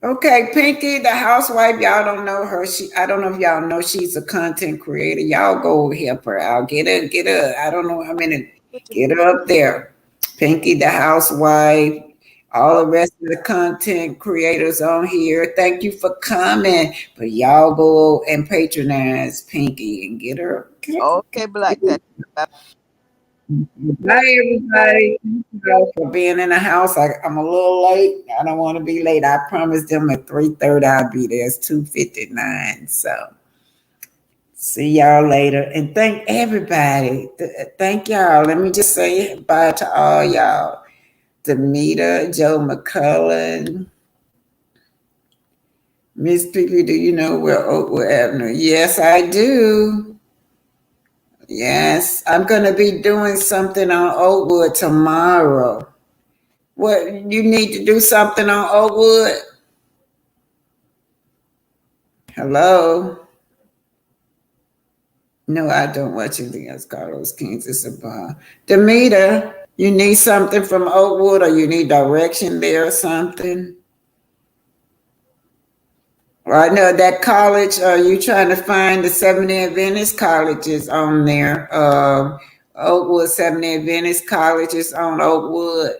Okay, Pinky, the housewife, y'all don't know her. I don't know if y'all know she's a content creator. Y'all go help her out. Get her. I don't know how many. Get her up there. Pinky, the housewife, all the rest of the content creators on here. Thank you for coming. But y'all go and patronize Pinky and get her. Okay, Black. Bye, everybody. Thank you for being in the house. I'm a little late. I don't want to be late. I promised them at 3:30 I'll be there. It's 2:59. So see y'all later. And thank everybody. Thank y'all. Let me just say bye to all y'all. Demita, Joe McCullen, Miss Piggy, do you know where Oakwood Avenue? Yes, I do. Yes, I'm going to be doing something on Oakwood tomorrow. What, you need to do something on Oakwood? Hello? No, I don't watch anything else. Carlos Kings is a bar. Demita, you need something from Oakwood, or you need direction there or something? I know that college, you trying to find the Seventh-day Adventist colleges on there. Oakwood Seventh-day Adventist College is on Oakwood.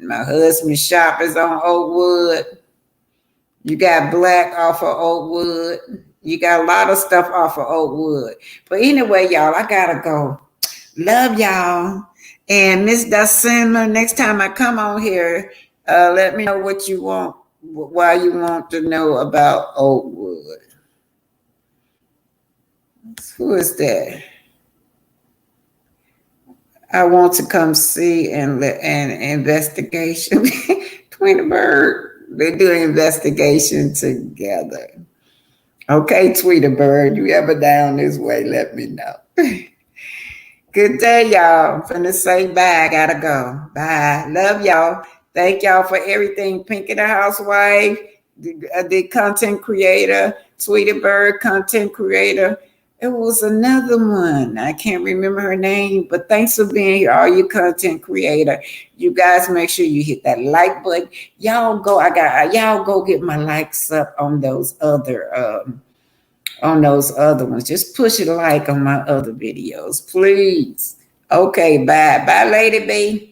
My husband's shop is on Oakwood. You got Black off of Oakwood. You got a lot of stuff off of Oakwood. But anyway, y'all, I gotta go. Love y'all. And Miss Dacinda, next time I come on here, let me know what you want. Why you want to know about Oakwood. Who is that? I want to come see and investigation. Tweety Bird, they do an investigation together. Okay, Tweety Bird, you ever down this way, let me know. Good day, y'all. I'm finna say bye. I gotta go. Bye. Love y'all. Thank y'all for everything. Pinky the housewife, the content creator, Tweety Bird, content creator. It was another one. I can't remember her name, but thanks for being here, all you content creator. You guys make sure you hit that like button. Y'all go get my likes up on those other ones. Just push a like on my other videos, please. Okay, bye. Bye, Lady B.